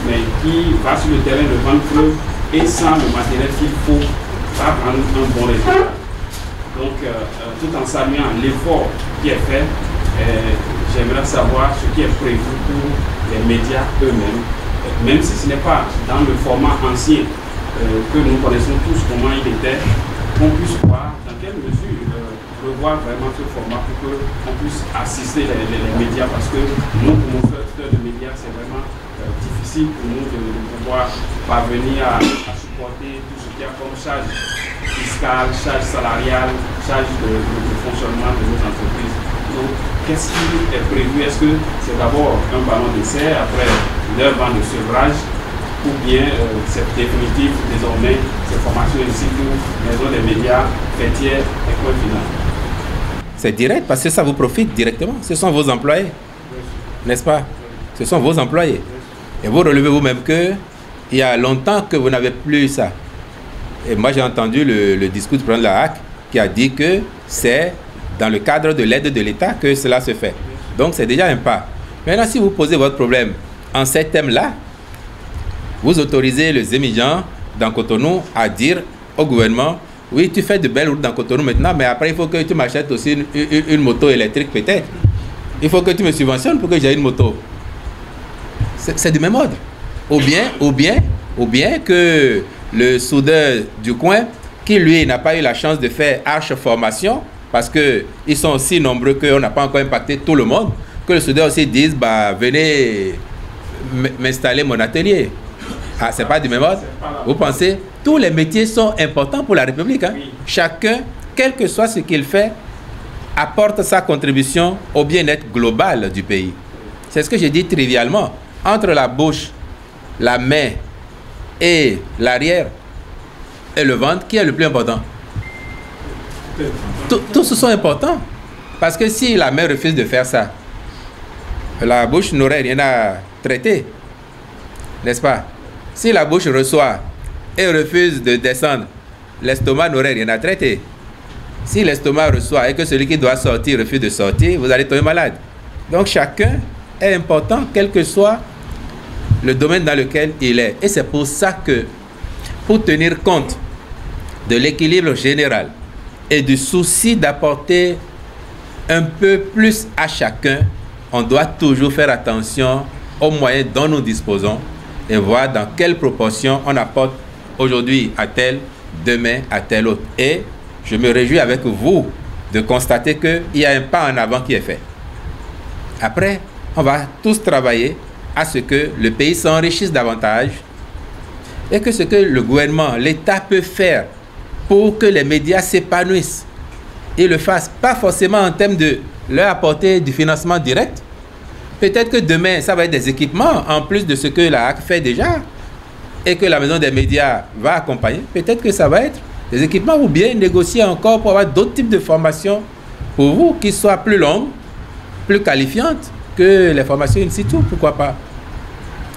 mais qui va sur le terrain de vente creux et sans le matériel qu'il faut, va prendre un bon résultat? Donc, tout en saluant l'effort qui est fait, j'aimerais savoir ce qui est prévu pour les médias eux-mêmes, même si ce n'est pas dans le format ancien que nous connaissons tous comment il était, qu'on puisse voir dans quelle mesure revoir vraiment ce format pour qu'on puisse assister les médias, parce que nous, comme producteurs de médias, c'est vraiment difficile pour nous de pouvoir parvenir à supporter tout ce qu'il y a comme charge fiscale, charge salariale, charge de fonctionnement de nos entreprises. Donc, qu'est-ce qui est prévu? Est-ce que c'est d'abord un ballon d'essai, après leur banc de sevrage, ou bien c'est définitif désormais, ces formations ici pour les autres médias, fêtières et point final? C'est direct parce que ça vous profite directement. Ce sont vos employés, n'est-ce pas? Ce sont vos employés. Et vous relevez vous-même qu'il y a longtemps que vous n'avez plus ça. Et moi j'ai entendu le discours du président de la HAC qui a dit que c'est dans le cadre de l'aide de l'État que cela se fait. Donc c'est déjà un pas. Maintenant, si vous posez votre problème en ces thèmes-là, vous autorisez les émigrants dans Cotonou à dire au gouvernement: oui, tu fais de belles routes dans Cotonou maintenant, mais après il faut que tu m'achètes aussi une moto électrique peut-être. Il faut que tu me subventionnes pour que j'ai une moto. C'est du même ordre. Ou bien que le soudeur du coin, qui lui n'a pas eu la chance de faire Arche Formation, parce qu'ils sont aussi nombreux qu'on n'a pas encore impacté tout le monde, que le soudeur aussi dise: bah, venez m'installer mon atelier. Ah, c'est pas du même ordre. Vous pensez? Tous les métiers sont importants pour la République. Hein? Chacun, quel que soit ce qu'il fait, apporte sa contribution au bien-être global du pays. C'est ce que j'ai dit trivialement. Entre la bouche, la main et l'arrière et le ventre, qui est le plus important? Tous sont importants. Parce que si la main refuse de faire ça, la bouche n'aurait rien à traiter. N'est-ce pas? Si la bouche reçoit et refuse de descendre, l'estomac n'aurait rien à traiter. Si l'estomac reçoit et que celui qui doit sortir refuse de sortir, vous allez tomber malade. Donc chacun est important, quel que soit le domaine dans lequel il est. Et c'est pour ça que, pour tenir compte de l'équilibre général et du souci d'apporter un peu plus à chacun, on doit toujours faire attention aux moyens dont nous disposons et voir dans quelle proportion on apporte aujourd'hui à tel, demain à tel autre. Et je me réjouis avec vous de constater qu'il y a un pas en avant qui est fait. Après, on va tous travailler à ce que le pays s'enrichisse davantage et que ce que le gouvernement, l'État peut faire pour que les médias s'épanouissent, ils le fassent, pas forcément en termes de leur apporter du financement direct. Peut-être que demain, ça va être des équipements, en plus de ce que la HAC fait déjà, et que la maison des médias va accompagner. Peut-être que ça va être des équipements ou bien négocier encore pour avoir d'autres types de formations pour vous, qui soient plus longues, plus qualifiantes que les formations in situ, pourquoi pas.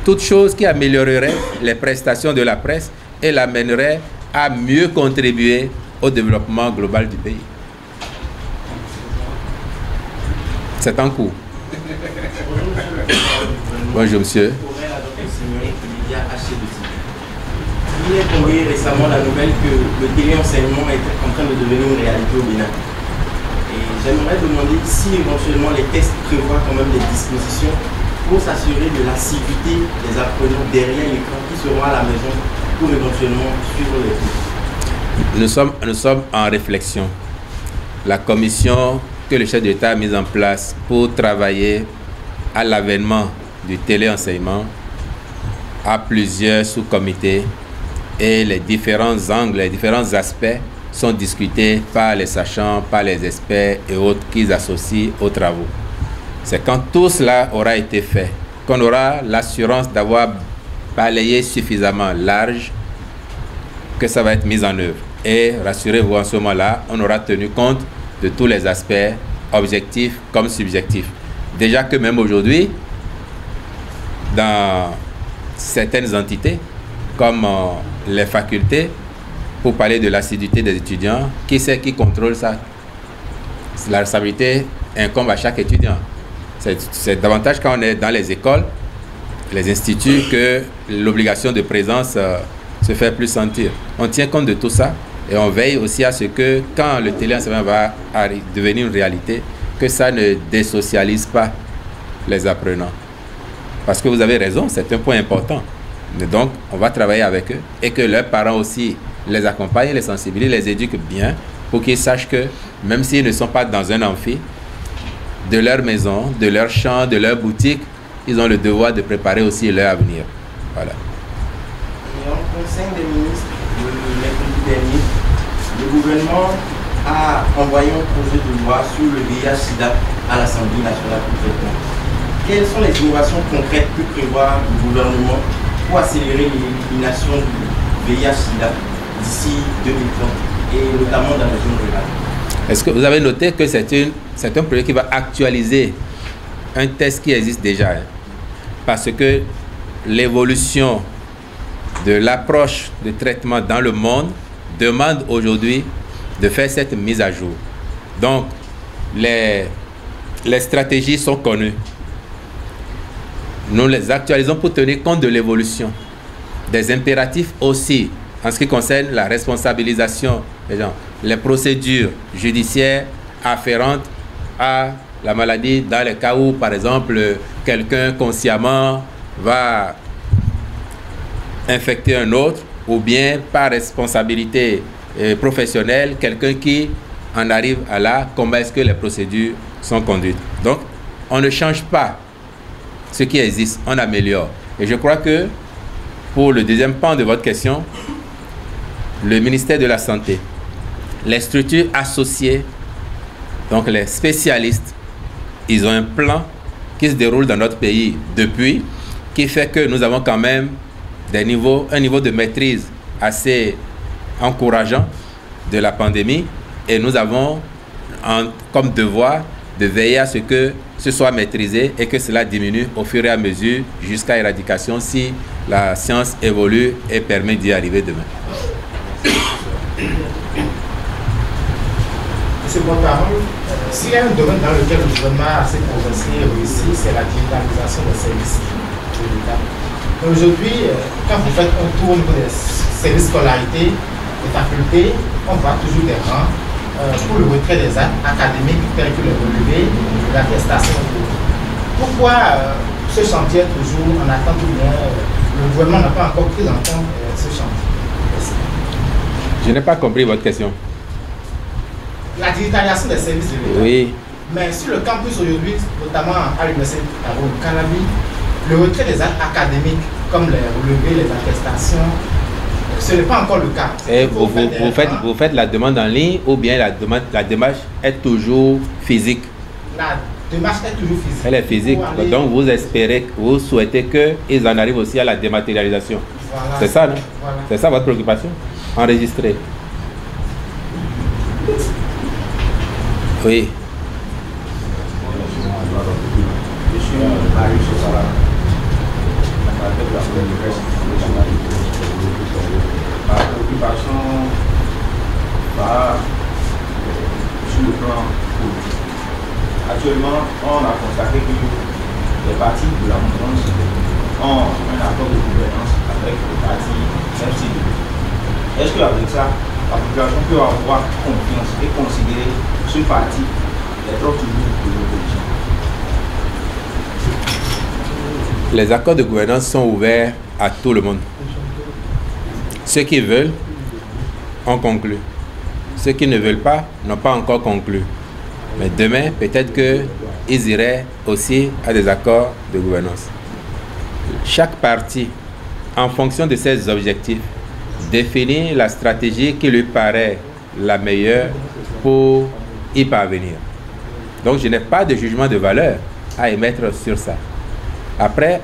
Toute chose qui améliorerait les prestations de la presse et l'amènerait à mieux contribuer au développement global du pays. C'est en cours. Bonjour monsieur. Il est tombé récemment la nouvelle que le téléenseignement est en train de devenir une réalité au Bénin. Et j'aimerais demander si éventuellement les textes prévoient quand même des dispositions pour s'assurer de l'assiduité des apprenants derrière l'écran qui seront à la maison pour éventuellement suivre les cours. Nous sommes en réflexion. La commission que le chef d'État a mise en place pour travailler à l'avènement du téléenseignement a plusieurs sous-comités et les différents angles, les différents aspects sont discutés par les sachants, par les experts et autres qu'ils associent aux travaux. C'est quand tout cela aura été fait qu'on aura l'assurance d'avoir balayé suffisamment large que ça va être mis en œuvre. Et rassurez-vous, en ce moment-là, on aura tenu compte de tous les aspects objectifs comme subjectifs. Déjà que même aujourd'hui, dans certaines entités, comme les facultés, pour parler de l'assiduité des étudiants, qui c'est qui contrôle ça? La responsabilité incombe à chaque étudiant. C'est davantage quand on est dans les écoles, les instituts, que l'obligation de présence se fait plus sentir. On tient compte de tout ça et on veille aussi à ce que quand le téléenseignement va devenir une réalité, que ça ne désocialise pas les apprenants. Parce que vous avez raison, c'est un point important. Mais donc, on va travailler avec eux et que leurs parents aussi les accompagnent, les sensibilisent, les éduquent bien pour qu'ils sachent que même s'ils ne sont pas dans un amphi, de leur maison, de leur champ, de leur boutique, ils ont le devoir de préparer aussi leur avenir. Voilà. Et en Conseil des ministres, le mercredi dernier, le gouvernement a envoyé un projet de loi sur le VIH-Sida à l'Assemblée nationale pour traitement. Quelles sont les innovations concrètes que prévoit le gouvernement pour accélérer l'élimination du VIH-Sida d'ici 2030, et notamment dans la zone rurale. Est-ce que vous avez noté que c'est un projet qui va actualiser un test qui existe déjà, hein? Parce que l'évolution de l'approche de traitement dans le monde demande aujourd'hui de faire cette mise à jour. Donc, les stratégies sont connues. Nous les actualisons pour tenir compte de l'évolution, des impératifs aussi, en ce qui concerne la responsabilisation des gens, les procédures judiciaires afférentes à la maladie, dans les cas où, par exemple, quelqu'un consciemment va infecter un autre, ou bien par responsabilité professionnelle, quelqu'un qui en arrive à là, comment est-ce que les procédures sont conduites. Donc, on ne change pas ce qui existe, on améliore. Et je crois que, pour le deuxième pan de votre question, le ministère de la Santé, les structures associées, donc les spécialistes, ils ont un plan qui se déroule dans notre pays depuis, qui fait que nous avons quand même un niveau de maîtrise assez encourageant de la pandémie, et nous avons comme devoir de veiller à ce que ce soit maîtrisé et que cela diminue au fur et à mesure jusqu'à éradication si la science évolue et permet d'y arriver demain. Monsieur le porte-parole, s'il y a un domaine dans lequel le gouvernement a assez progressé et réussi, c'est la digitalisation des services de l'État. Aujourd'hui, quand vous faites un tour des services scolarité, des facultés, on voit toujours des rangs pour le retrait des actes académiques tels que le relevé, l'attestation. Pourquoi ce chantier est toujours en attente, ou bien le gouvernement n'a pas encore pris en compte ce chantier? Merci. Je n'ai pas compris votre question. La digitalisation des services de l'État. Oui. Mais sur le campus aujourd'hui, notamment à l'université de Calabi, le retrait des actes académiques, comme les relevés, les attestations, ce n'est pas encore le cas. Et vous faites la demande en ligne, ou bien la démarche est toujours physique? La démarche est toujours physique. Elle est physique. Donc vous espérez, vous souhaitez qu'ils en arrivent aussi à la dématérialisation. Voilà. C'est ça, non? Voilà. C'est ça votre préoccupation? Enregistrer. Oui. Je suis Marius Sosala, de la ma préoccupation va sur le plan politique. Actuellement, on a constaté que les partis de la mouvance ont un accord de gouvernance avec le parti MCD. Est-ce qu'avec ça, la population peut avoir confiance et considérer ce parti être toujours de l'opposition? Les accords de gouvernance sont ouverts à tout le monde. Ceux qui veulent ont conclu. Ceux qui ne veulent pas n'ont pas encore conclu. Mais demain, peut-être qu'ils iraient aussi à des accords de gouvernance. Chaque parti, en fonction de ses objectifs, définit la stratégie qui lui paraît la meilleure pour y parvenir. Donc, je n'ai pas de jugement de valeur à émettre sur ça. Après,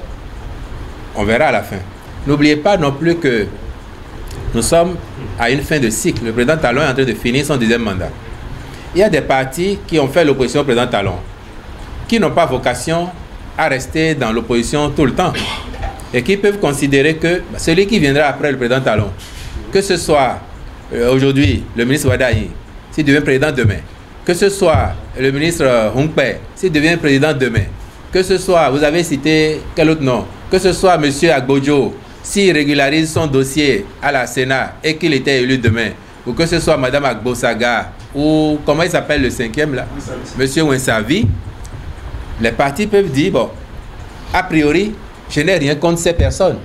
on verra à la fin. N'oubliez pas non plus que nous sommes à une fin de cycle. Le président Talon est en train de finir son deuxième mandat. Il y a des partis qui ont fait l'opposition au président Talon, qui n'ont pas vocation à rester dans l'opposition tout le temps, et qui peuvent considérer que celui qui viendra après le président Talon, que ce soit aujourd'hui le ministre Wadahi, s'il devient président demain, que ce soit le ministre Hongpe, s'il devient président demain, que ce soit, vous avez cité quel autre nom, que ce soit M. Agbojo, s'il régularise son dossier à la Sénat et qu'il était élu demain, ou que ce soit Mme Agbosaga, ou comment il s'appelle le cinquième là, M. Wensavi, les partis peuvent dire, bon, a priori, je n'ai rien contre ces personnes.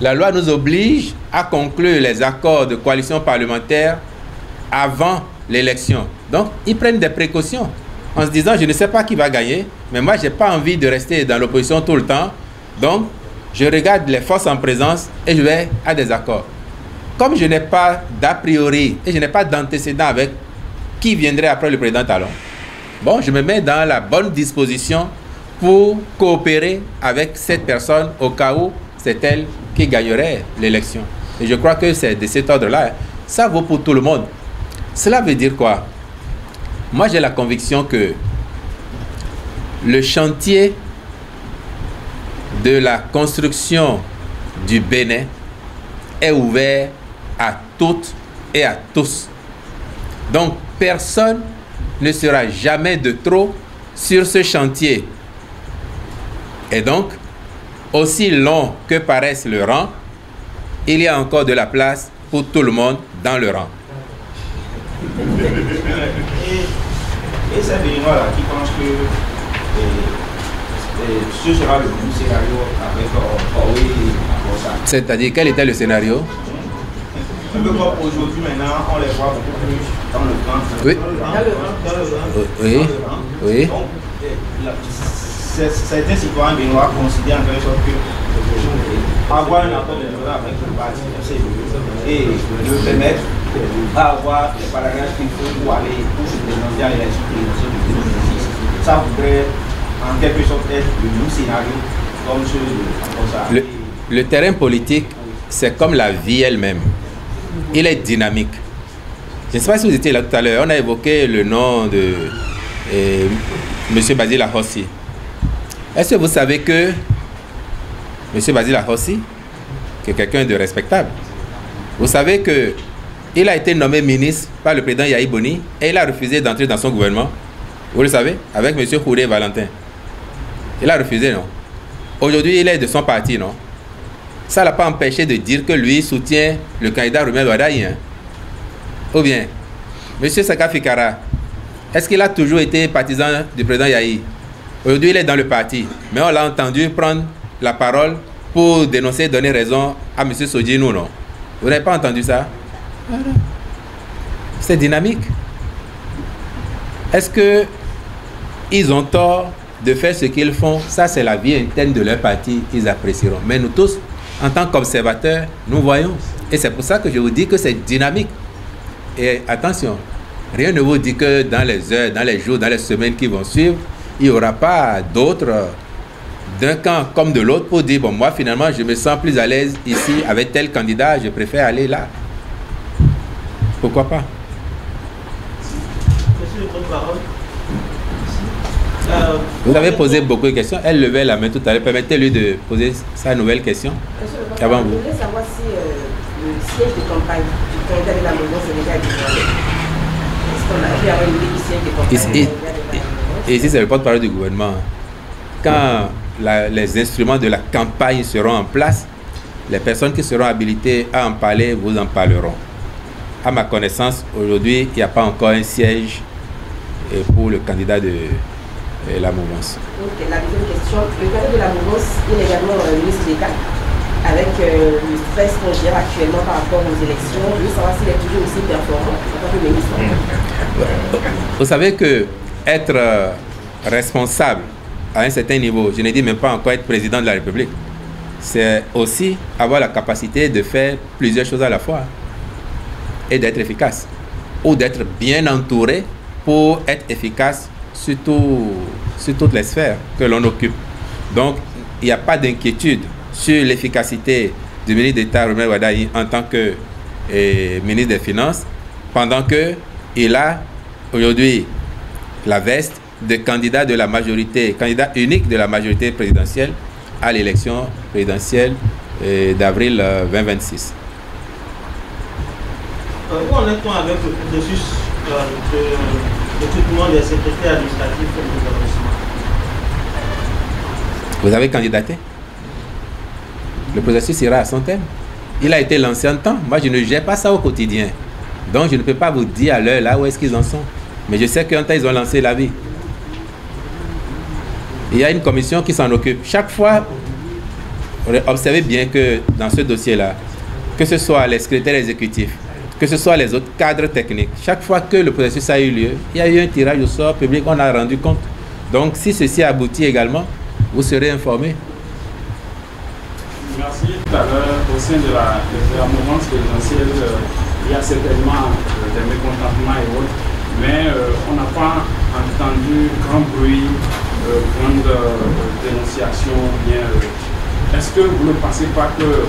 La loi nous oblige à conclure les accords de coalition parlementaire avant l'élection. Donc, ils prennent des précautions en se disant, je ne sais pas qui va gagner, mais moi, je n'ai pas envie de rester dans l'opposition tout le temps. Donc, je regarde les forces en présence et je vais à des accords. Comme je n'ai pas d'a priori et je n'ai pas d'antécédent avec qui viendrait après le président Talon, bon, je me mets dans la bonne disposition pour coopérer avec cette personne au cas où c'est elle qui gagnerait l'élection. Et je crois que c'est de cet ordre-là. Ça vaut pour tout le monde. Cela veut dire quoi? Moi, j'ai la conviction que le chantier de la construction du Bénin est ouvert à toutes et à tous. Donc, personne ne sera jamais de trop sur ce chantier. Et donc, aussi long que paraisse le rang, il y a encore de la place pour tout le monde dans le rang. Et ces Béninois-là qui pensent que ce sera le bon scénario avec Corée et ça. C'est-à-dire, quel était le scénario? Un peu comme aujourd'hui, maintenant, on les voit beaucoup plus dans le camp. Oui. Oui. Oui. Donc, certains citoyens béninois considèrent en quelque sorte que avoir un accord de développement avec le parti et le permettre d'avoir les parrainages qu'il faut pour aller pour se présenter à l'élection présidentielle de 2026. Ça voudrait en quelque sorte être le même scénario comme ça. Le terrain politique, c'est comme la vie elle-même. Il est dynamique. Je ne sais pas si vous étiez là tout à l'heure, on a évoqué le nom de M. Basile Ahossi. Est-ce que vous savez que M. Basile Ahossi, qui est quelqu'un de respectable, vous savez qu'il a été nommé ministre par le président Yahi Boni et il a refusé d'entrer dans son gouvernement. Vous le savez, avec M. Khouré Valentin. Il a refusé, non? Aujourd'hui, il est de son parti, non? Ça ne l'a pas empêché de dire que lui soutient le candidat Romuald Wadayi. Hein? Ou bien, M. Saka Fikara, est-ce qu'il a toujours été partisan du président Yahi? Aujourd'hui, il est dans le parti, mais on l'a entendu prendre la parole pour dénoncer, donner raison à M. Sodjinou, non? Vous n'avez pas entendu ça? Voilà. C'est dynamique. Est-ce qu'ils ont tort de faire ce qu'ils font? Ça, c'est la vie interne de leur parti, ils apprécieront. Mais nous tous, en tant qu'observateurs, nous voyons. Et c'est pour ça que je vous dis que c'est dynamique. Et attention, rien ne vous dit que dans les heures, dans les jours, dans les semaines qui vont suivre, il n'y aura pas d'autres d'un camp comme de l'autre pour dire, bon, moi finalement, je me sens plus à l'aise ici avec tel candidat, je préfère aller là. Pourquoi pas? Monsieur le porte-parole. Vous avez posé beaucoup de questions. Elle levait la main tout à l'heure. Permettez-lui de poser sa nouvelle question. Avant vous. Je voulais savoir si le siège de campagne du candidat de la mouvance Sénégal est dévoilé. Est-ce qu'on a pu avoir une idée du siège de campagne? Et ici, c'est le porte-parole du gouvernement. Quand les instruments de la campagne seront en place, les personnes qui seront habilitées à en parler vous en parleront. À ma connaissance, aujourd'hui, il n'y a pas encore un siège pour le candidat de la mouvance. Ok, la deuxième question. Le candidat de la mouvance, il est également ministre d'État, avec le stress qu'on gère actuellement par rapport aux élections. Je veux savoir s'il est toujours aussi performant en tant que ministre. Vous savez que être responsable à un certain niveau, je ne dis même pas encore être président de la République, c'est aussi avoir la capacité de faire plusieurs choses à la fois et d'être efficace, ou d'être bien entouré pour être efficace sur toutes les sphères que l'on occupe. Donc, il n'y a pas d'inquiétude sur l'efficacité du ministre d'État Romuald Wadayi en tant que ministre des Finances, pendant qu'il a aujourd'hui la veste de candidat de la majorité, candidat unique de la majorité présidentielle à l'élection présidentielle d'avril 2026. Où en est-on avec le processus de recrutement des secrétaires administratifs au gouvernement? Vous avez candidaté? Le processus ira à son terme. Il a été lancé en temps. Moi, je ne gère pas ça au quotidien. Donc, je ne peux pas vous dire à l'heure là où est-ce qu'ils en sont. Mais je sais qu'en temps, ils ont lancé la vie. Il y a une commission qui s'en occupe. Chaque fois, observez bien que dans ce dossier-là, que ce soit les secrétaires exécutifs, que ce soit les autres cadres techniques, chaque fois que le processus a eu lieu, il y a eu un tirage au sort public, on a rendu compte. Donc, si ceci aboutit également, vous serez informés. Merci. Tout à l'heure, au sein de la mouvance présidentielle, il y a certainement des mécontentements et autres, mais on n'a pas entendu grand bruit, grande dénonciation, bien est-ce que vous ne pensez pas que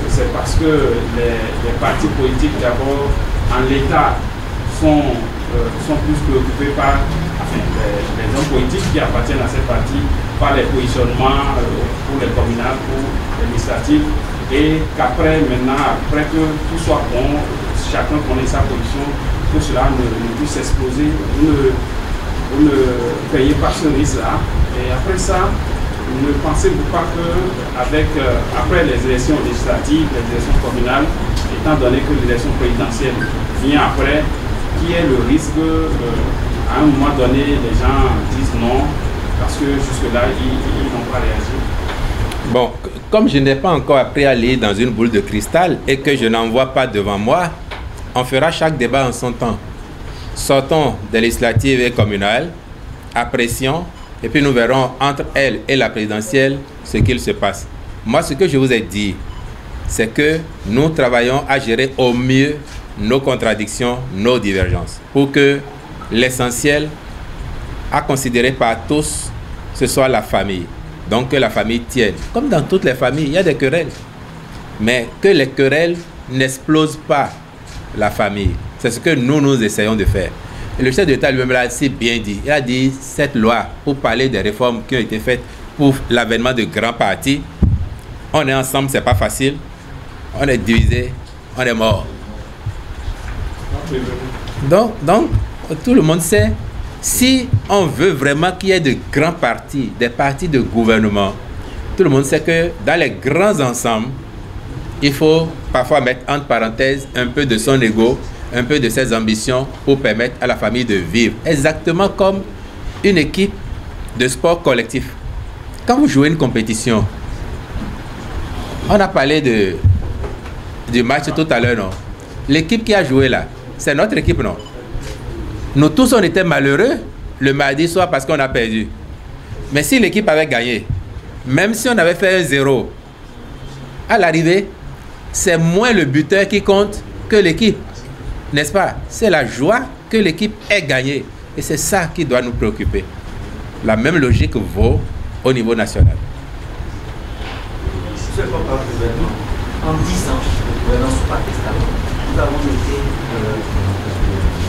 c'est parce que les partis politiques d'abord en l'état sont plus préoccupés par les hommes politiques qui appartiennent à ces partis, par les positionnements pour les communales, pour les législatives, et qu'après, après que tout soit bon, chacun connaît sa position, que cela ne puisse exploser, vous ne payez pas ce risque-là. Et après ça, ne pensez-vous pas que après les élections législatives, les élections communales, étant donné que l'élection présidentielle vient après, qui est le risque à un moment donné, les gens disent non, parce que jusque-là, ils n'ont pas réagi? Bon, comme je n'ai pas encore appris à lire dans une boule de cristal et que je n'en vois pas devant moi, on fera chaque débat en son temps. Sortons des législatives et communales, apprécions, et puis nous verrons entre elles et la présidentielle ce qu'il se passe. Moi, ce que je vous ai dit, c'est que nous travaillons à gérer au mieux nos contradictions, nos divergences, pour que l'essentiel à considérer par tous, ce soit la famille. Donc que la famille tienne. Comme dans toutes les familles, il y a des querelles. Mais que les querelles n'explosent pas la famille. C'est ce que nous essayons de faire. Et le chef de l'État lui-même l'a assez bien dit. Il a dit, cette loi, pour parler des réformes qui ont été faites pour l'avènement de grands partis, on est ensemble, c'est pas facile. On est divisé, on est mort. Donc, tout le monde sait, si on veut vraiment qu'il y ait de grands partis, des partis de gouvernement, tout le monde sait que dans les grands ensembles, il faut parfois mettre entre parenthèses un peu de son ego, un peu de ses ambitions pour permettre à la famille de vivre. Exactement comme une équipe de sport collectif. Quand vous jouez une compétition, on a parlé du match tout à l'heure, non? L'équipe qui a joué là, c'est notre équipe, non? Nous tous, on était malheureux le mardi soir parce qu'on a perdu. Mais si l'équipe avait gagné, même si on avait fait un 0, à l'arrivée, c'est moins le buteur qui compte que l'équipe. N'est-ce pas? C'est la joie que l'équipe ait gagné. Et c'est ça qui doit nous préoccuper. La même logique vaut au niveau national. Monsieur le porte-parole du gouvernement, en 10 ans de gouvernance par testament, nous avons noté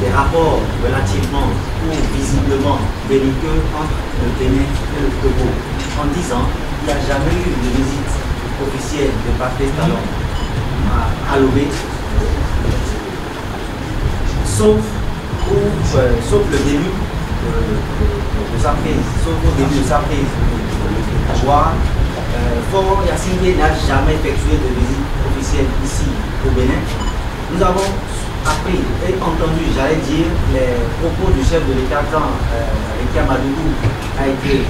des rapports relativement ou visiblement belliqueux entre le Bénin et le Togo. En 10 ans, il n'y a jamais eu de visite officielle de Patrice Talon à Lomé, sauf le début de sa prise, sauf au début de sa prise. Fort Yassingé n'a jamais effectué de visite officielle ici au Bénin. Nous avons appris et entendu, j'allais dire, les propos du chef de l'État quand Rekia Madougou a été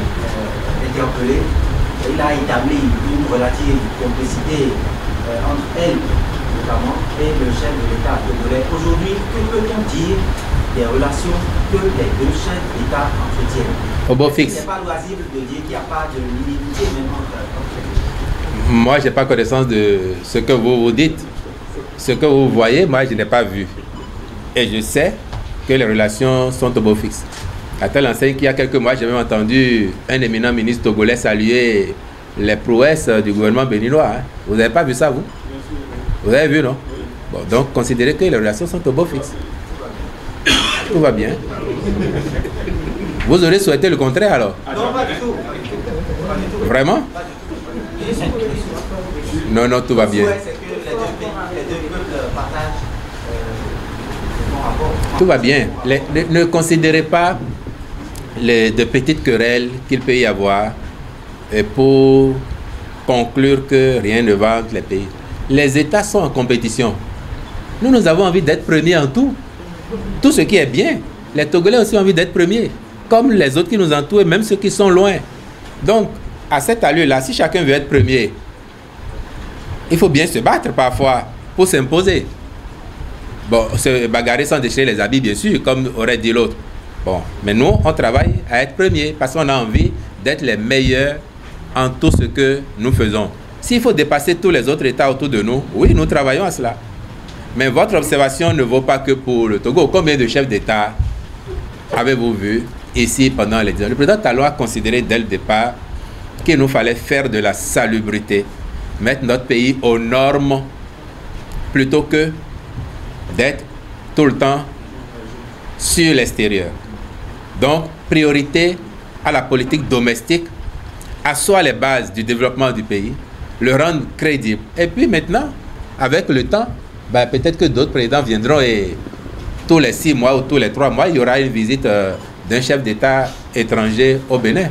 interpellé. Il a établi une relative complicité entre elle, notamment, et le chef de l'État togolais. Aujourd'hui, que peut-on dire des relations que les deux chefs d'État entretiennent? Au beau fixe. Ce n'est pas loisible de dire qu'il n'y a pas de limité même entre les deux. Moi, je n'ai pas connaissance de ce que vous dites. Ce que vous voyez, moi, je n'ai pas vu. Et je sais que les relations sont au beau fixe. À telle enseigne qu'il y a quelques mois, j'ai même entendu un éminent ministre togolais saluer les prouesses du gouvernement béninois. Hein. Vous n'avez pas vu ça, vous? Vous avez vu, non? Bon, donc, considérez que les relations sont au beau fixe. Tout va bien. Vous aurez souhaité le contraire, alors? Non, pas du tout. Vraiment? Non, non, tout va bien. Tout va bien. Ne considérez pas de petites querelles qu'il peut y avoir pour conclure que rien ne va entre les pays. Les États sont en compétition. Nous avons envie d'être premiers en tout. Tout ce qui est bien. Les Togolais ont aussi envie d'être premiers, comme les autres qui nous entourent, et même ceux qui sont loin. Donc, à cette allure-là, si chacun veut être premier, il faut bien se battre parfois pour s'imposer. Bon, se bagarrer sans déchirer les habits, bien sûr, comme aurait dit l'autre. Bon, mais nous, on travaille à être premiers parce qu'on a envie d'être les meilleurs en tout ce que nous faisons. S'il faut dépasser tous les autres États autour de nous, oui, nous travaillons à cela. Mais votre observation ne vaut pas que pour le Togo. Combien de chefs d'État avez-vous vu ici pendant les 10 ans? Le président Talon a considéré dès le départ qu'il nous fallait faire de la salubrité, mettre notre pays aux normes, plutôt que d'être tout le temps sur l'extérieur. Donc, priorité à la politique domestique, asseoir les bases du développement du pays, le rendre crédible. Et puis maintenant, avec le temps, ben, peut-être que d'autres présidents viendront et tous les 6 mois ou tous les 3 mois, il y aura une visite d'un chef d'État étranger au Bénin.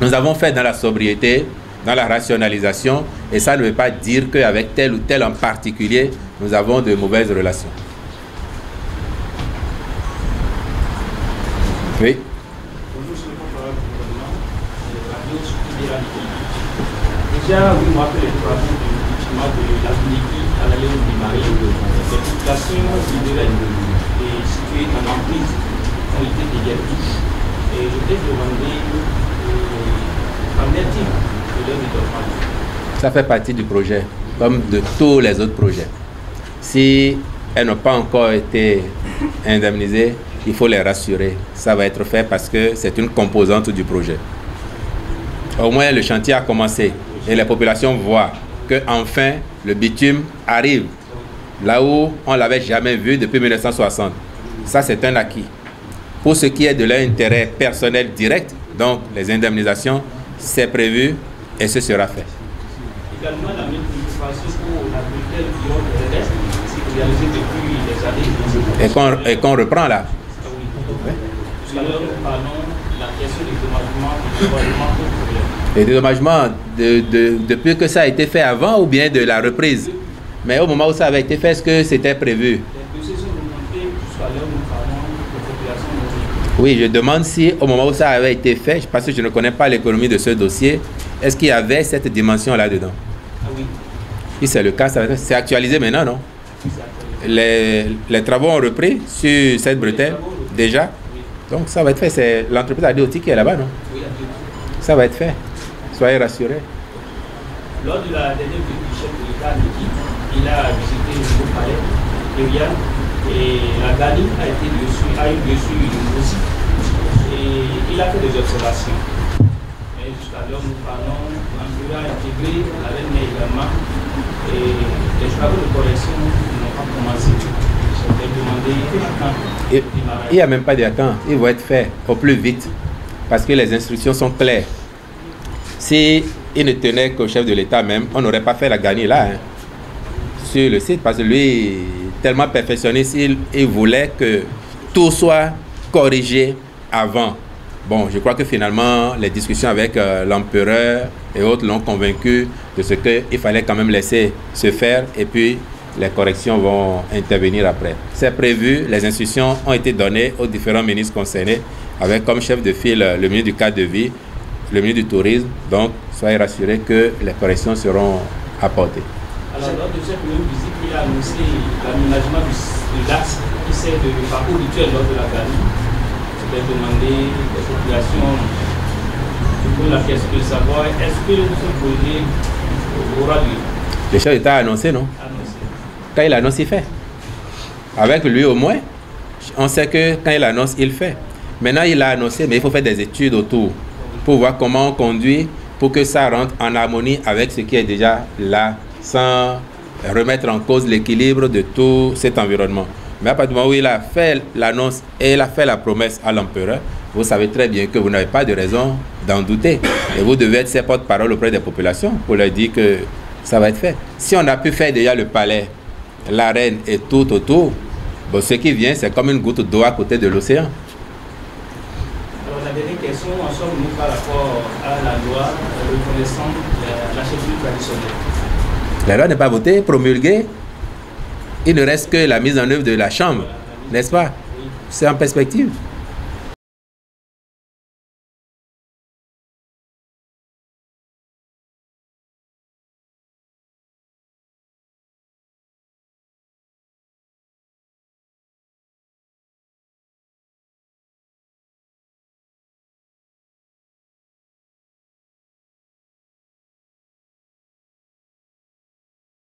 Nous avons fait dans la sobriété, dans la rationalisation, et ça ne veut pas dire qu'avec tel ou tel en particulier, nous avons de mauvaises relations. Oui. Bonjour, je suis le porte-parole du gouvernement. Déjà, oui, moi, que les travaux de la Guinée à la Léon du Marie, les populations et situées en emprise ont été déguerpies. Et je voulais demander qu'en est-il de leur développement? Ça fait partie du projet, comme de tous les autres projets. Si elles n'ont pas encore été indemnisées, il faut les rassurer. Ça va être fait parce que c'est une composante du projet. Au moins, le chantier a commencé et les populations voient qu'enfin, le bitume arrive là où on ne l'avait jamais vu depuis 1960. Ça, c'est un acquis. Pour ce qui est de leur intérêt personnel direct, donc les indemnisations, c'est prévu et ce sera fait. Également, la même préoccupation pour la bulletine qui ont des restes, c'est réalisé depuis les années. Et qu'on reprend là. Tout à l'heure, nous parlons de la question des dédommagements Les dédommagements, depuis que ça a été fait avant ou bien de la reprise? Mais au moment où ça avait été fait, est-ce que c'était prévu? Les dossiers sont remontés jusqu'à l'heure où nous parlons de population. Oui, je demande si au moment où ça avait été fait, parce que je ne connais pas l'économie de ce dossier, est-ce qu'il y avait cette dimension là-dedans? Ah oui. Si c'est le cas, c'est actualisé maintenant, non? Les travaux ont repris sur cette bretelle déjà? Donc ça va être fait. C'est l'entreprise Adéoti qui est là-bas, non? Oui, ça va être fait. Soyez rassurés. Lors de la dernière visite du chef de l'État, il a visité le nouveau palais de Rial et la Ghani a eu dessus aussi. Et il a fait des observations. Et jusqu'à l'heure, nous parlons, l'empereur a intégré la reine également. Et les travaux de correction n'ont pas commencé. J'ai demandé quand. Il n'y a même pas de quand. Ils vont être faits au plus vite. Parce que les instructions sont claires. Si il ne tenait qu'au chef de l'État même, on n'aurait pas fait la Ghani là, hein, sur le site. Parce que lui, tellement perfectionniste, il voulait que tout soit corrigé avant. Bon, je crois que finalement, les discussions avec l'empereur et autres l'ont convaincu de ce qu'il fallait quand même laisser se faire. Et puis, les corrections vont intervenir après. C'est prévu, les instructions ont été données aux différents ministres concernés, avec comme chef de file le ministre du cadre de vie, le ministre du tourisme. Donc, soyez rassurés que les corrections seront apportées. Alors, lors de cette même visite, il a annoncé l'aménagement de l'axe qui sert de parcours rituel lors de la Ghani. Je vais demander aux populations pour la question de savoir est-ce que ce projet aura lieu. Le chef d'État a annoncé, non? Quand il annonce, il fait. Avec lui au moins, on sait que quand il annonce, il fait. Maintenant, il a annoncé, mais il faut faire des études autour pour voir comment on conduit, pour que ça rentre en harmonie avec ce qui est déjà là, sans remettre en cause l'équilibre de tout cet environnement. Mais à partir du moment où il a fait l'annonce et il a fait la promesse à l'empereur, vous savez très bien que vous n'avez pas de raison d'en douter. Et vous devez être ses porte-parole auprès des populations pour leur dire que ça va être fait. Si on a pu faire déjà le palais, l'arène et tout autour, bon, ce qui vient, c'est comme une goutte d'eau à côté de l'océan. Alors, la dernière question, en sommes-nous par rapport à la loi reconnaissant l'architecture traditionnelle? La loi n'est pas votée, promulguée. Il ne reste que la mise en œuvre de la Chambre, n'est-ce pas? C'est en perspective.